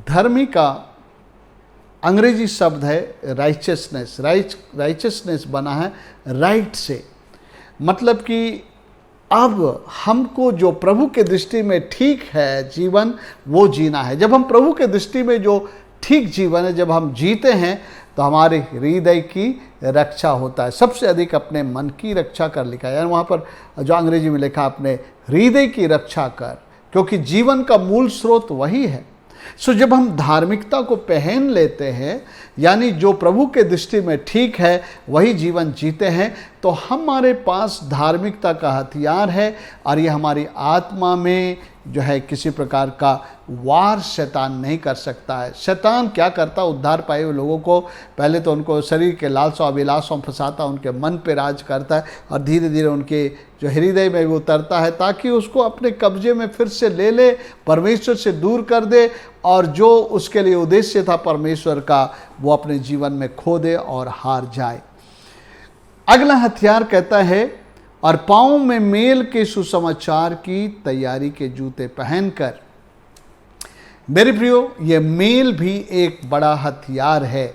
धर्मी का अंग्रेजी शब्द है राइचियसनेस। राइचियसनेस बना है राइट से, मतलब कि अब हमको जो प्रभु के दृष्टि में ठीक है जीवन, वो जीना है। जब हम प्रभु के दृष्टि में जो ठीक जीवन है जब हम जीते हैं तो हमारे हृदय की रक्षा होता है। सबसे अधिक अपने मन की रक्षा कर लिखा है, यानी वहाँ पर जो अंग्रेजी में लिखा अपने हृदय की रक्षा कर, क्योंकि जीवन का मूल स्रोत वही है। सो जब हम धार्मिकता को पहन लेते हैं, यानी जो प्रभु के दृष्टि में ठीक है वही जीवन जीते हैं, तो हमारे पास धार्मिकता का हथियार है, और ये हमारी आत्मा में जो है किसी प्रकार का वार शैतान नहीं कर सकता है। शैतान क्या करता? उद्धार पाए हुए लोगों को पहले तो उनको शरीर के लालसा अभिलाषों में फंसाता, उनके मन पे राज करता है, और धीरे धीरे उनके जो हृदय में भी उतरता है, ताकि उसको अपने कब्जे में फिर से ले ले, परमेश्वर से दूर कर दे, और जो उसके लिए उद्देश्य था परमेश्वर का वो अपने जीवन में खो दे और हार जाए। अगला हथियार कहता है और पाँव में मेल के सुसमाचार की तैयारी के जूते पहनकर। मेरे प्रियो, ये मेल भी एक बड़ा हथियार है।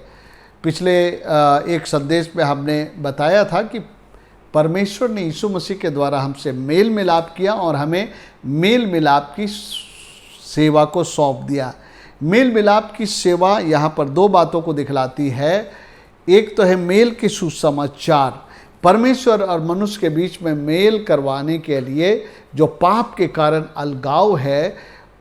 पिछले एक संदेश में हमने बताया था कि परमेश्वर ने यीशु मसीह के द्वारा हमसे मेल मिलाप किया और हमें मेल मिलाप की सेवा को सौंप दिया। मेल मिलाप की सेवा यहाँ पर दो बातों को दिखलाती है। एक तो है मेल के सुसमाचार, परमेश्वर और मनुष्य के बीच में मेल करवाने के लिए जो पाप के कारण अलगाव है,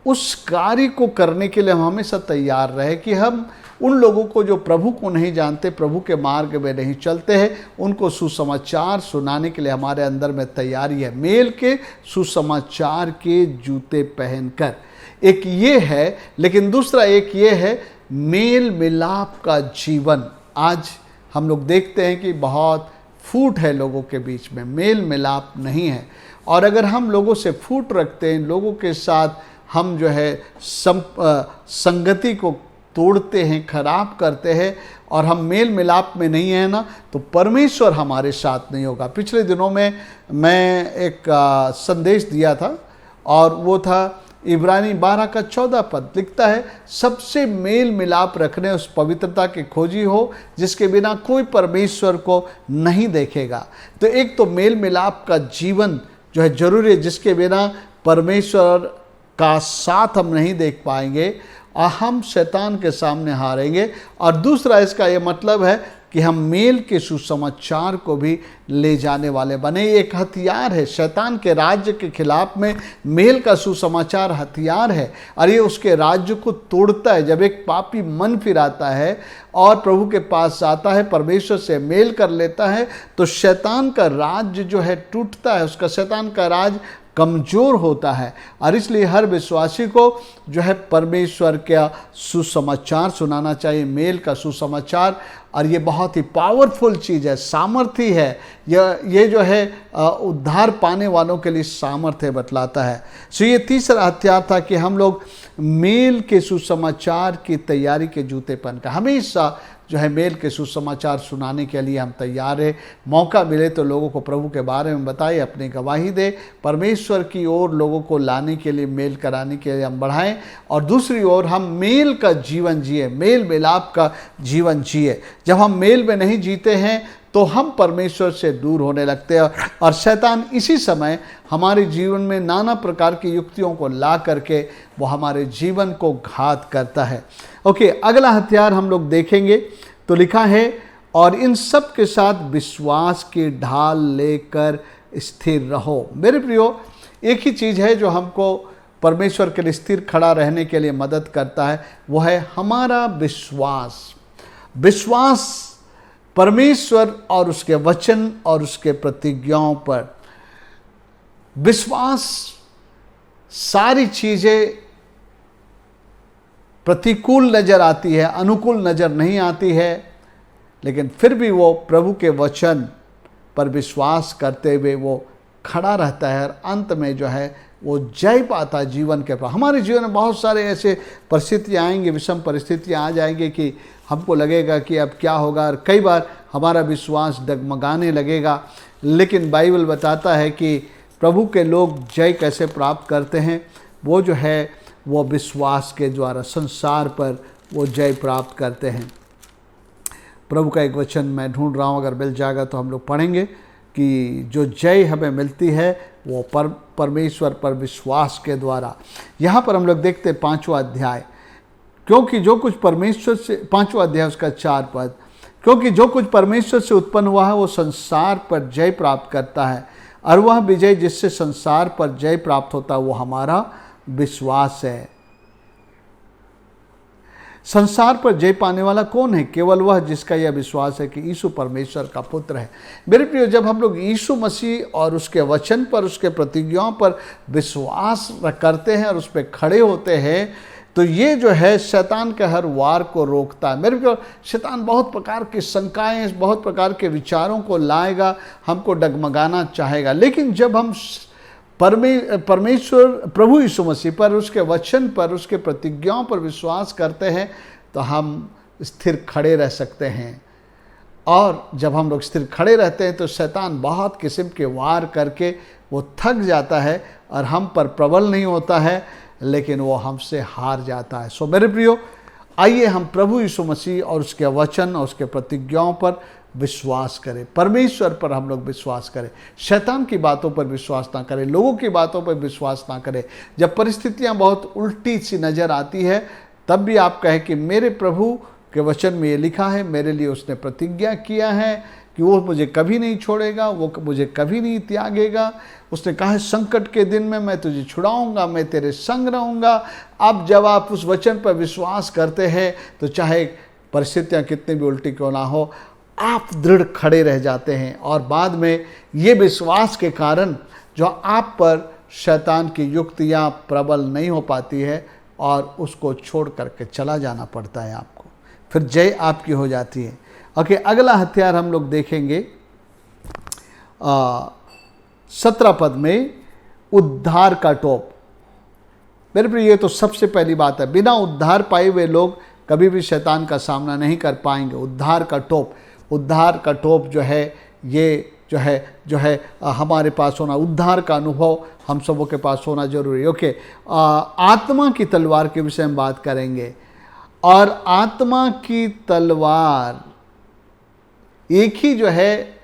उस कार्य को करने के लिए हम हमेशा तैयार रहे कि हम उन लोगों को जो प्रभु को नहीं जानते, प्रभु के मार्ग में नहीं चलते हैं, उनको सुसमाचार सुनाने के लिए हमारे अंदर में तैयारी है। मेल के सुसमाचार के जूते पहनकर, एक ये है, लेकिन दूसरा एक ये है मेल मिलाप का जीवन। आज हम लोग देखते हैं कि बहुत फूट है लोगों के बीच में, मेल मिलाप नहीं है। और अगर हम लोगों से फूट रखते हैं, लोगों के साथ हम जो है संगति को तोड़ते हैं, खराब करते हैं और हम मेल मिलाप में नहीं है ना, तो परमेश्वर हमारे साथ नहीं होगा। पिछले दिनों में मैं एक संदेश दिया था और वो था इब्रानी 12 का 14 पद लिखता है, सबसे मेल मिलाप रखने उस पवित्रता के खोजी हो जिसके बिना कोई परमेश्वर को नहीं देखेगा। तो एक तो मेल मिलाप का जीवन जो है जरूरी है, जिसके बिना परमेश्वर का साथ हम नहीं देख पाएंगे और हम शैतान के सामने हारेंगे। और दूसरा इसका ये मतलब है कि हम मेल के सुसमाचार को भी ले जाने वाले बने। एक हथियार है शैतान के राज्य के खिलाफ में, मेल का सुसमाचार हथियार है और ये उसके राज्य को तोड़ता है। जब एक पापी मन फिराता है और प्रभु के पास आता है, परमेश्वर से मेल कर लेता है, तो शैतान का राज्य जो है टूटता है, उसका शैतान का राज कमज़ोर होता है। और इसलिए हर विश्वासी को जो है परमेश्वर का सुसमाचार सुनाना चाहिए, मेल का सुसमाचार। और ये बहुत ही पावरफुल चीज़ है, सामर्थ्य है। ये जो है उद्धार पाने वालों के लिए सामर्थ्य बतलाता है। सो ये तीसरा हथियार था कि हम लोग मेल के सुसमाचार की तैयारी के जूते पहनकर हमेशा जो है मेल के सुसमाचार सुनाने के लिए हम तैयार है। मौका मिले तो लोगों को प्रभु के बारे में बताएं, अपनी गवाही दे, परमेश्वर की ओर लोगों को लाने के लिए, मेल कराने के लिए हम बढ़ाएं। और दूसरी ओर हम मेल का जीवन जिए, मेल मिलाप का जीवन जिए। जब हम मेल में नहीं जीते हैं तो हम परमेश्वर से दूर होने लगते हैं और शैतान इसी समय हमारे जीवन में नाना प्रकार की युक्तियों को ला करके वो हमारे जीवन को घात करता है। ओके, अगला हथियार हम लोग देखेंगे तो लिखा है, और इन सब के साथ विश्वास की ढाल लेकर स्थिर रहो। मेरे प्रियो, एक ही चीज़ है जो हमको परमेश्वर के लिए स्थिर खड़ा रहने के लिए मदद करता है, वो है हमारा विश्वास। विश्वास परमेश्वर और उसके वचन और उसके प्रतिज्ञाओं पर। विश्वास सारी चीज़ें प्रतिकूल नज़र आती है, अनुकूल नज़र नहीं आती है, लेकिन फिर भी वो प्रभु के वचन पर विश्वास करते हुए वो खड़ा रहता है और अंत में जो है वो जय पाता है जीवन के पास। हमारे जीवन में बहुत सारे ऐसे परिस्थितियाँ आएंगी, विषम परिस्थितियाँ आ जाएंगी कि हमको लगेगा कि अब क्या होगा, और कई बार हमारा विश्वास डगमगाने लगेगा। लेकिन बाइबल बताता है कि प्रभु के लोग जय कैसे प्राप्त करते हैं, वो जो है वो विश्वास के द्वारा संसार पर वो जय प्राप्त करते हैं। प्रभु का एक वचन मैं ढूंढ रहा हूँ, अगर मिल जाएगा तो हम लोग पढ़ेंगे कि जो जय हमें मिलती है वो परमेश्वर पर विश्वास के द्वारा। यहाँ पर हम लोग देखते हैं 5वां अध्याय, क्योंकि जो कुछ परमेश्वर से, 5वां अध्याय उसका 4 पद, क्योंकि जो कुछ परमेश्वर से उत्पन्न हुआ है वो संसार पर जय प्राप्त करता है, और वह विजय जिससे संसार पर जय प्राप्त होता है वो हमारा विश्वास है। संसार पर जय पाने वाला कौन है? केवल वह जिसका यह विश्वास है कि यीशु परमेश्वर का पुत्र है। मेरे प्रिय, जब हम लोग यीशु मसीह और उसके वचन पर, उसके प्रतिज्ञाओं पर विश्वास करते हैं और उस पर खड़े होते हैं, तो ये जो है शैतान के हर वार को रोकता है। मेरे प्रिय, शैतान बहुत प्रकार की शंकाएं, बहुत प्रकार के विचारों को लाएगा, हमको डगमगाना चाहेगा। लेकिन जब हम परमेश्वर प्रभु यीशु मसीह पर, उसके वचन पर, उसके प्रतिज्ञाओं पर विश्वास करते हैं तो हम स्थिर खड़े रह सकते हैं और जब हम लोग स्थिर खड़े रहते हैं तो शैतान बहुत किस्म के वार करके वो थक जाता है और हम पर प्रबल नहीं होता है, लेकिन वो हमसे हार जाता है। सो मेरे प्रियो, आइए हम प्रभु यीशु मसीह और उसके वचन और उसके प्रतिज्ञाओं पर विश्वास करें, परमेश्वर पर हम लोग विश्वास करें, शैतान की बातों पर विश्वास ना करें, लोगों की बातों पर विश्वास ना करें। जब परिस्थितियां बहुत उल्टी सी नज़र आती है तब भी आप कहें कि मेरे प्रभु के वचन में ये लिखा है, मेरे लिए उसने प्रतिज्ञा किया है कि वो मुझे कभी नहीं छोड़ेगा, वो मुझे कभी नहीं त्यागेगा। उसने कहा है संकट के दिन में मैं तुझे छुड़ाऊंगा, मैं तेरे संग रहूंगा। अब जब आप उस वचन पर विश्वास करते हैं तो चाहे परिस्थितियां कितनी भी उल्टी क्यों ना हो, आप दृढ़ खड़े रह जाते हैं और बाद में ये विश्वास के कारण जो आप पर शैतान की युक्तियां प्रबल नहीं हो पाती है और उसको छोड़ करके चला जाना पड़ता है आपको, फिर जय आपकी हो जाती है। ओके, अगला हथियार हम लोग देखेंगे 17 पद में, उद्धार का टोप। मेरे प्रिय, ये तो सबसे पहली बात है, बिना उद्धार पाए हुए लोग कभी भी शैतान का सामना नहीं कर पाएंगे। उद्धार का टोप, उद्धार का टोप जो है ये जो है हमारे पास होना, उद्धार का अनुभव हम सबों के पास होना जरूरी है। ओके, आत्मा की तलवार के विषय में बात करेंगे। और आत्मा की तलवार एक ही जो है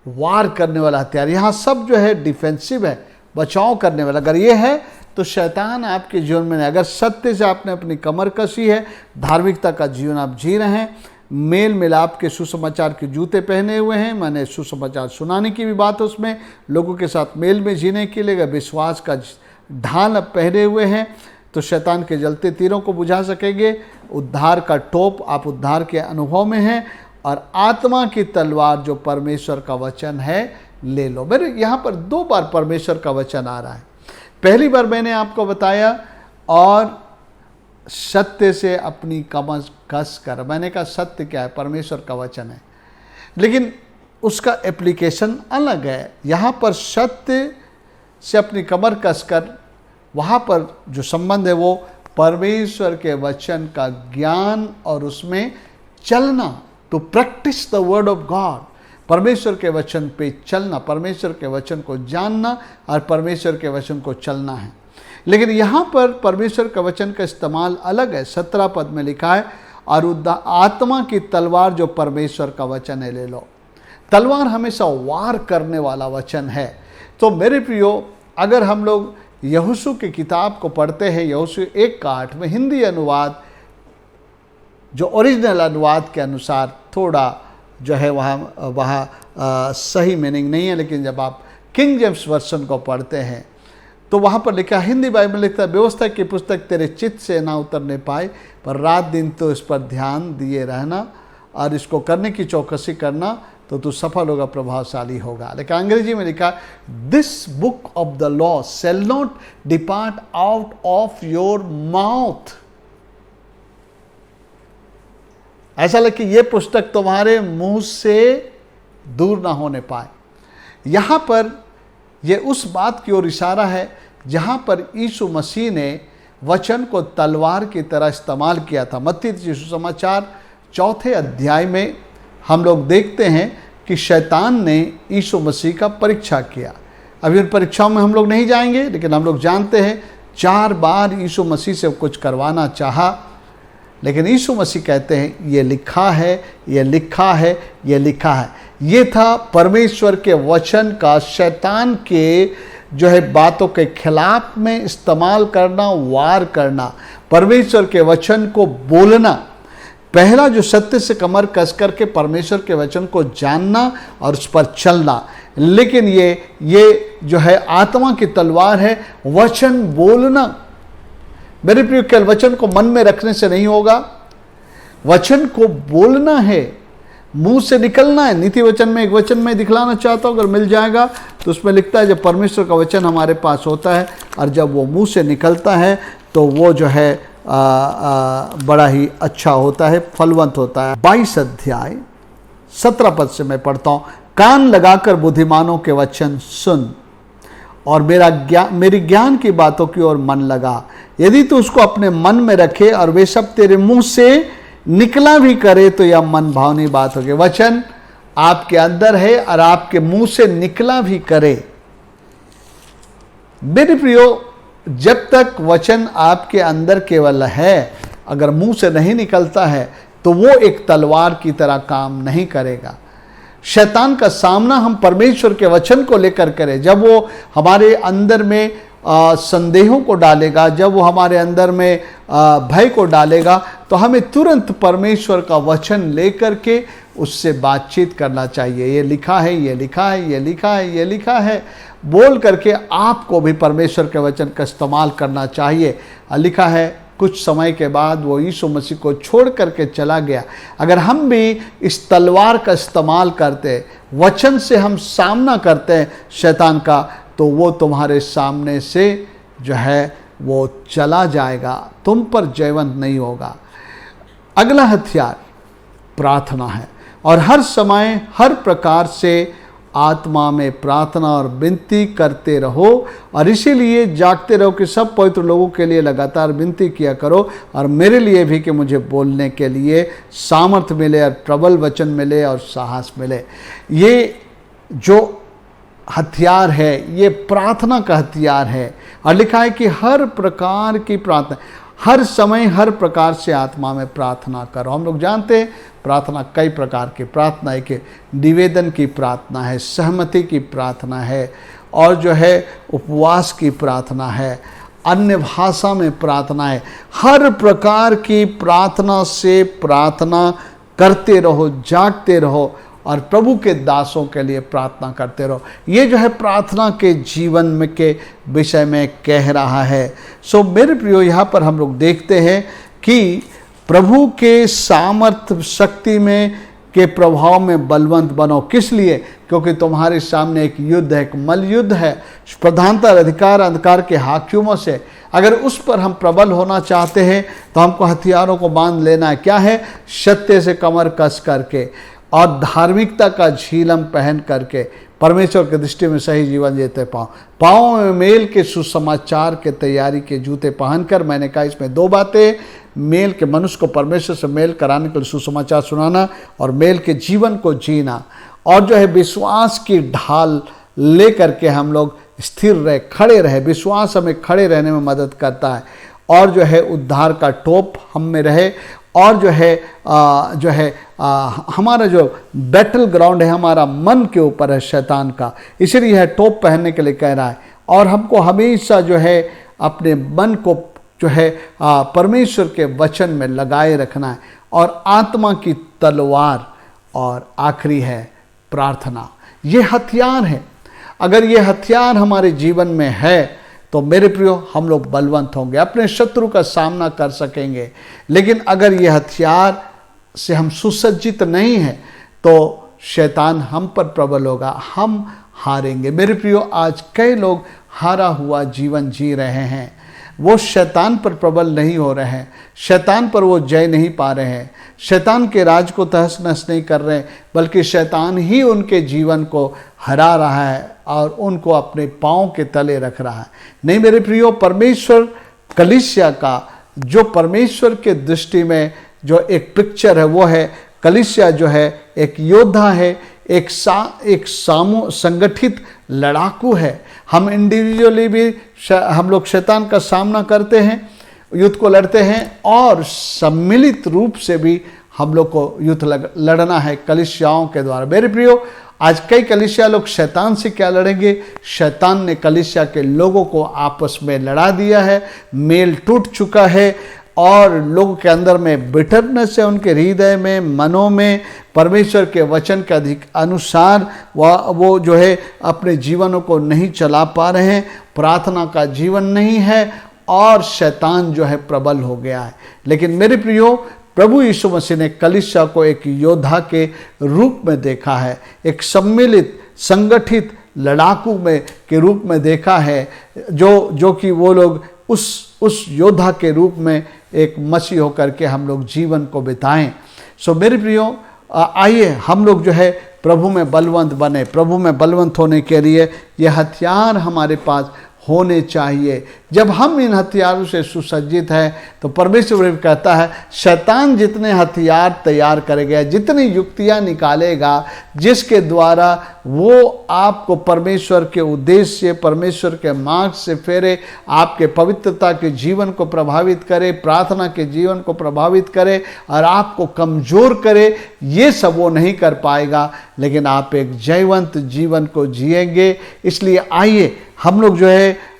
वार करने वाला हथियार, यहाँ सब जो है डिफेंसिव है, बचाव करने वाला। अगर ये है तो शैतान आपके जीवन में नहीं। अगर सत्य से आपने अपनी कमर कसी है, धार्मिकता का जीवन आप जी रहे हैं, मेल मिलाप के सुसमाचार के जूते पहने हुए हैं, मैंने सुसमाचार सुनाने की भी बात है उसमें, लोगों के साथ मेल में जीने के लिए अगर विश्वास का ढाल अब पहने हुए हैं तो शैतान के जलते तीरों को बुझा सकेंगे। उद्धार का टोप, आप उद्धार के अनुभव में हैं, और आत्मा की तलवार जो परमेश्वर का वचन है ले लो। मेरे यहाँ पर 2 बार परमेश्वर का वचन आ रहा है। पहली बार मैंने आपको बताया और सत्य से अपनी कमर कस कर, मैंने कहा सत्य क्या है, परमेश्वर का वचन है, लेकिन उसका एप्लीकेशन अलग है। यहाँ पर सत्य से अपनी कमर कस कर, वहाँ पर जो संबंध है वो परमेश्वर के वचन का ज्ञान और उसमें चलना, to practice the word of God, परमेश्वर के वचन पे चलना, परमेश्वर के वचन को जानना और परमेश्वर के वचन को चलना है। लेकिन यहाँ पर परमेश्वर का वचन का इस्तेमाल अलग है। 17 पद में लिखा है, और आत्मा की तलवार जो परमेश्वर का वचन है ले लो। तलवार हमेशा वार करने वाला वचन है। तो मेरे प्रियो, अगर हम लोग यहोशू की किताब को पढ़ते हैं, यहोशू 1:8 में हिंदी अनुवाद जो ओरिजिनल अनुवाद के अनुसार थोड़ा जो है वहाँ सही मीनिंग नहीं है, लेकिन जब आप किंग जेम्स वर्सन को पढ़ते हैं तो वहाँ पर लिखा, हिंदी बाइबल लिखता है, व्यवस्था की पुस्तक तेरे चित्त से ना उतरने पाए, पर रात दिन तो इस पर ध्यान दिए रहना और इसको करने की चौकसी करना, तो तू सफल होगा, प्रभावशाली होगा। लेकिन अंग्रेजी में लिखा, this book of the law shall not depart out of your mouth. ऐसा लगे कि ये पुस्तक तुम्हारे मुंह से दूर ना होने पाए। यहाँ पर ये उस बात की ओर इशारा है जहाँ पर यीशु मसीह ने वचन को तलवार की तरह इस्तेमाल किया था। मत्ती सुसमाचार 4 अध्याय में हम लोग देखते हैं कि शैतान ने यीशु मसीह का परीक्षा किया। अभी उन परीक्षाओं में हम लोग नहीं जाएंगे, लेकिन हम लोग जानते हैं 4 बार यीशु मसीह से कुछ करवाना चाहा, लेकिन यीशु मसीह कहते हैं ये लिखा है, ये लिखा है, ये लिखा है। ये था परमेश्वर के वचन का शैतान के जो है बातों के खिलाफ में इस्तेमाल करना, वार करना, परमेश्वर के वचन को बोलना। पहला जो सत्य से कमर कस करके परमेश्वर के वचन को जानना और उस पर चलना। लेकिन ये जो है आत्मा की तलवार है, वचन बोलना। मेरे प्रिय, केवल वचन को मन में रखने से नहीं होगा, वचन को बोलना है, मुंह से निकलना है। नीति वचन में एक वचन में दिखलाना चाहता हूँ, अगर मिल जाएगा तो उसमें लिखता है जब परमेश्वर का वचन हमारे पास होता है और जब वो मुंह से निकलता है तो वो जो है बड़ा ही अच्छा होता है, फलवंत होता है। 22 अध्याय 17 पद से मैं पढ़ता हूँ, कान लगाकर बुद्धिमानों के वचन सुन और मेरी ज्ञान की बातों की ओर मन लगा। यदि तू उसको अपने मन में रखे और वे सब तेरे मुंह से निकला भी करे तो यह मन भावनी बात होगी। वचन आपके अंदर है और आपके मुंह से निकला भी करे। मेरे प्रियो, जब तक वचन आपके अंदर केवल है, अगर मुंह से नहीं निकलता है तो वो एक तलवार की तरह काम नहीं करेगा। शैतान का सामना हम परमेश्वर के वचन को लेकर करें। जब वो हमारे अंदर में संदेहों को डालेगा, जब वो हमारे अंदर में भय को डालेगा, तो हमें तुरंत परमेश्वर का वचन लेकर के उससे बातचीत करना चाहिए। ये लिखा है, ये लिखा है, ये लिखा है, ये लिखा है बोल करके आपको भी परमेश्वर के वचन का इस्तेमाल करना चाहिए। लिखा है कुछ समय के बाद वो यीशु मसीह को छोड़ करके चला गया। अगर हम भी इस तलवार का इस्तेमाल करते, वचन से हम सामना करते हैं शैतान का, तो वो तुम्हारे सामने से जो है वो चला जाएगा, तुम पर जयवंत नहीं होगा। अगला हथियार प्रार्थना है, और हर समय हर प्रकार से आत्मा में प्रार्थना और विनती करते रहो, और इसीलिए जागते रहो कि सब पवित्र लोगों के लिए लगातार विनती किया करो, और मेरे लिए भी कि मुझे बोलने के लिए सामर्थ्य मिले और प्रबल वचन मिले और साहस मिले। ये जो हथियार है ये प्रार्थना का हथियार है, और लिखा है कि हर प्रकार की प्रार्थना, हर समय हर प्रकार से आत्मा में प्रार्थना करो। हम लोग जानते हैं प्रार्थना कई प्रकार की प्रार्थना है, कि निवेदन की प्रार्थना है, सहमति की प्रार्थना है, और जो है उपवास की प्रार्थना है, अन्य भाषा में प्रार्थना है। हर प्रकार की प्रार्थना से प्रार्थना करते रहो, जागते रहो, और प्रभु के दासों के लिए प्रार्थना करते रहो। ये जो है प्रार्थना के जीवन में के विषय में कह रहा है। सो मेरे प्रियो, यहाँ पर हम लोग देखते हैं कि प्रभु के सामर्थ्य शक्ति में के प्रभाव में बलवंत बनो। किस लिए? क्योंकि तुम्हारे सामने एक युद्ध है, एक मल युद्ध है, प्रधानता अधिकार अंधकार के हाकिमों से। अगर उस पर हम प्रबल होना चाहते हैं तो हमको हथियारों को बांध लेना है। क्या है? सत्य से कमर कस करके और धार्मिकता का झीलम पहन करके परमेश्वर की दृष्टि में सही जीवन जीते पाँव में मेल के सुसमाचार के तैयारी के जूते पहनकर। मैंने कहा इसमें दो बातें, मेल के मनुष्य को परमेश्वर से मेल कराने के लिए सुसमाचार सुनाना, और मेल के जीवन को जीना, और जो है विश्वास की ढाल ले करके हम लोग स्थिर रहे, खड़े रहे। विश्वास हमें खड़े रहने में मदद करता है, और जो है उद्धार का टोप हम में रहे, और जो है हमारा जो बैटल ग्राउंड है हमारा मन के ऊपर है शैतान का, इसलिए यह टोप पहनने के लिए कह रहा है। और हमको हमेशा जो है अपने मन को जो है परमेश्वर के वचन में लगाए रखना है, और आत्मा की तलवार, और आखिरी है प्रार्थना। ये हथियार है। अगर ये हथियार हमारे जीवन में है तो मेरे प्रियो हम लोग बलवंत होंगे, अपने शत्रु का सामना कर सकेंगे। लेकिन अगर ये हथियार से हम सुसज्जित नहीं हैं तो शैतान हम पर प्रबल होगा, हम हारेंगे। मेरे प्रियो, आज कई लोग हारा हुआ जीवन जी रहे हैं। वो शैतान पर प्रबल नहीं हो रहे हैं, शैतान पर वो जय नहीं पा रहे हैं, शैतान के राज को तहस नहस नहीं कर रहे हैं, बल्कि शैतान ही उनके जीवन को हरा रहा है और उनको अपने पाँव के तले रख रहा है। नहीं मेरे प्रियो, परमेश्वर कलीसिया का जो परमेश्वर के दृष्टि में जो एक पिक्चर है वो है, कलीसिया जो है एक योद्धा है, एक संगठित लड़ाकू है। हम इंडिविजुअली भी हम लोग शैतान का सामना करते हैं, युद्ध को लड़ते हैं, और सम्मिलित रूप से भी हम लोग को युद्ध लड़ना है कलीसियाओं के द्वारा। मेरे प्रियो, आज कई कलीसिया लोग शैतान से क्या लड़ेंगे? शैतान ने कलीसिया के लोगों को आपस में लड़ा दिया है, मेल टूट चुका है, और लोगों के अंदर में बिटरनेस है, उनके हृदय में, मनों में परमेश्वर के वचन के अनुसार वो जो है अपने जीवनों को नहीं चला पा रहे हैं, प्रार्थना का जीवन नहीं है, और शैतान जो है प्रबल हो गया है। लेकिन मेरे प्रियो, प्रभु यीशु मसीह ने कलीसिया को एक योद्धा के रूप में देखा है, एक सम्मिलित संगठित लड़ाकू में के रूप में देखा है, जो कि वो लोग उस योद्धा के रूप में एक मसीह होकर के हम लोग जीवन को बिताएं। सो मेरे प्रियो, आइए हम लोग जो है प्रभु में बलवंत बने। प्रभु में बलवंत होने के लिए ये हथियार हमारे पास होने चाहिए। जब हम इन हथियारों से सुसज्जित हैं तो परमेश्वर भी कहता है शैतान जितने हथियार तैयार करेगा, जितनी युक्तियां निकालेगा, जिसके द्वारा वो आपको परमेश्वर के उद्देश्य, परमेश्वर के मार्ग से फेरे, आपके पवित्रता के जीवन को प्रभावित करे, प्रार्थना के जीवन को प्रभावित करे और आपको कमज़ोर करे, ये सब वो नहीं कर पाएगा, लेकिन आप एक जयवंत जीवन को जिएंगे। इसलिए आइए हम लोग जो है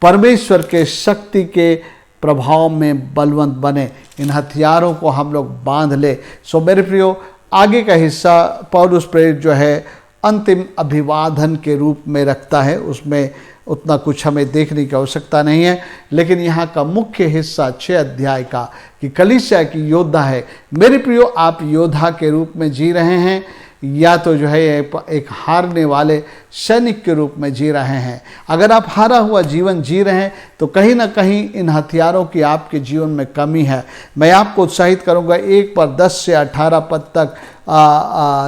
परमेश्वर के शक्ति के प्रभाव में बलवंत बने, इन हथियारों को हम लोग बांध ले। सो मेरे प्रियो, आगे का हिस्सा पौलुस प्रेरित जो है अंतिम अभिवादन के रूप में रखता है, उसमें उतना कुछ हमें देखने की आवश्यकता नहीं है, लेकिन यहाँ का मुख्य हिस्सा 6 अध्याय का कि कलीसिया की योद्धा है। मेरे प्रियो, आप योद्धा के रूप में जी रहे हैं या तो जो है एक हारने वाले सैनिक के रूप में जी रहे हैं। अगर आप हारा हुआ जीवन जी रहे हैं तो कहीं ना कहीं इन हथियारों की आपके जीवन में कमी है। मैं आपको उत्साहित करूंगा, 1 पर 10 से 18 पद तक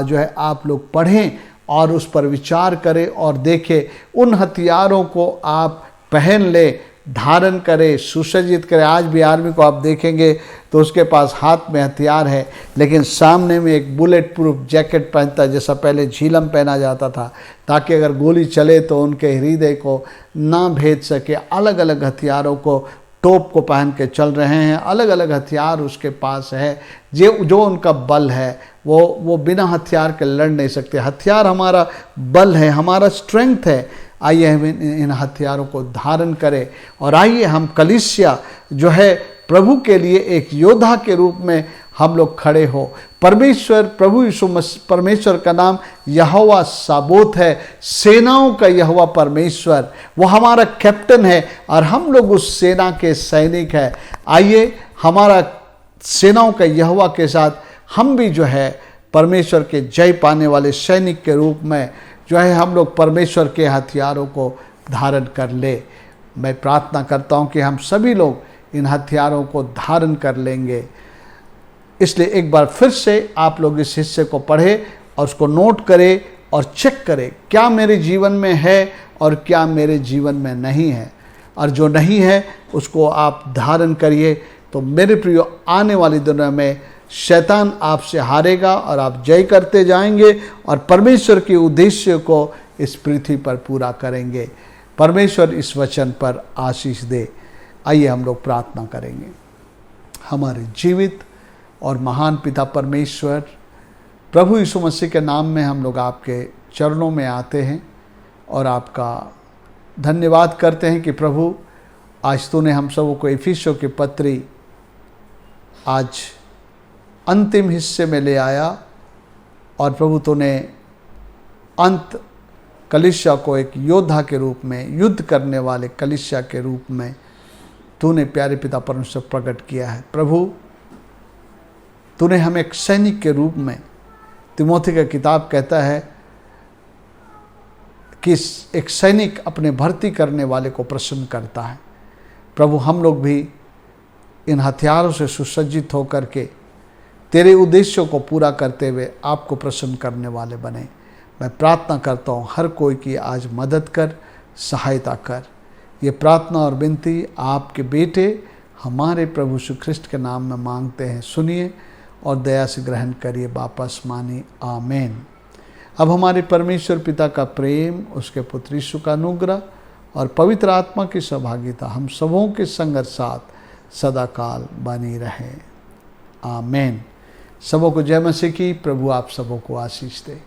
जो है आप लोग पढ़ें और उस पर विचार करें और देखें, उन हथियारों को आप पहन ले, धारण करें, सुसज्जित करें। आज भी आर्मी को आप देखेंगे तो उसके पास हाथ में हथियार है, लेकिन सामने में एक बुलेट प्रूफ जैकेट पहनता है, जैसा पहले झीलम पहना जाता था, ताकि अगर गोली चले तो उनके हृदय को ना भेद सके। अलग अलग हथियारों को, टोप को पहन के चल रहे हैं, अलग अलग हथियार उसके पास है। जो उनका बल है वो बिना हथियार के लड़ नहीं सकते। हथियार हमारा बल है, हमारा स्ट्रेंथ है। आइए हम इन हथियारों को धारण करें और आइए हम कलीसिया जो है प्रभु के लिए एक योद्धा के रूप में हम लोग खड़े हो। परमेश्वर, प्रभु यीशु मसीह, परमेश्वर का नाम यहोवा साबोत है, सेनाओं का यहोवा परमेश्वर, वो हमारा कैप्टन है और हम लोग उस सेना के सैनिक हैं। आइए हमारा सेनाओं का यहोवा के साथ हम भी जो है परमेश्वर के जय पाने वाले सैनिक के रूप में जो है हम लोग परमेश्वर के हथियारों को धारण कर ले। मैं प्रार्थना करता हूं कि हम सभी लोग इन हथियारों को धारण कर लेंगे। इसलिए एक बार फिर से आप लोग इस हिस्से को पढ़ें और उसको नोट करें और चेक करें क्या मेरे जीवन में है और क्या मेरे जीवन में नहीं है, और जो नहीं है उसको आप धारण करिए। तो मेरे प्रियो, आने वाली दिनों में शैतान आपसे हारेगा और आप जय करते जाएंगे और परमेश्वर के उद्देश्य को इस पृथ्वी पर पूरा करेंगे। परमेश्वर इस वचन पर आशीष दे। आइए हम लोग प्रार्थना करेंगे। हमारे जीवित और महान पिता परमेश्वर, प्रभु यीशु मसीह के नाम में हम लोग आपके चरणों में आते हैं और आपका धन्यवाद करते हैं कि प्रभु आज तूने हम सबों को इफिसियों की पत्री आज अंतिम हिस्से में ले आया और प्रभु तूने अंत कलीसिया को एक योद्धा के रूप में, युद्ध करने वाले कलीसिया के रूप में तूने प्यारे पिता परमेश्वर प्रकट किया है। प्रभु तूने हमें एक सैनिक के रूप में, तिमोथी का किताब कहता है कि एक सैनिक अपने भर्ती करने वाले को प्रसन्न करता है। प्रभु हम लोग भी इन हथियारों से सुसज्जित होकर के तेरे उद्देश्यों को पूरा करते हुए आपको प्रसन्न करने वाले बने। मैं प्रार्थना करता हूँ हर कोई की आज मदद कर, सहायता कर। ये प्रार्थना और विनती आपके बेटे हमारे प्रभु यीशु ख्रिस्ट के नाम में मांगते हैं। सुनिए और दया से ग्रहण करिए, वापस मानिए। आमीन। अब हमारे परमेश्वर पिता का प्रेम, उसके पुत्र यीशु का अनुग्रह और पवित्र आत्मा की सहभागिता हम सबों के संग साथ सदाकाल बनी रहे। आमीन। सबों को जय मसीह की। प्रभु आप सबों को आशीष दे।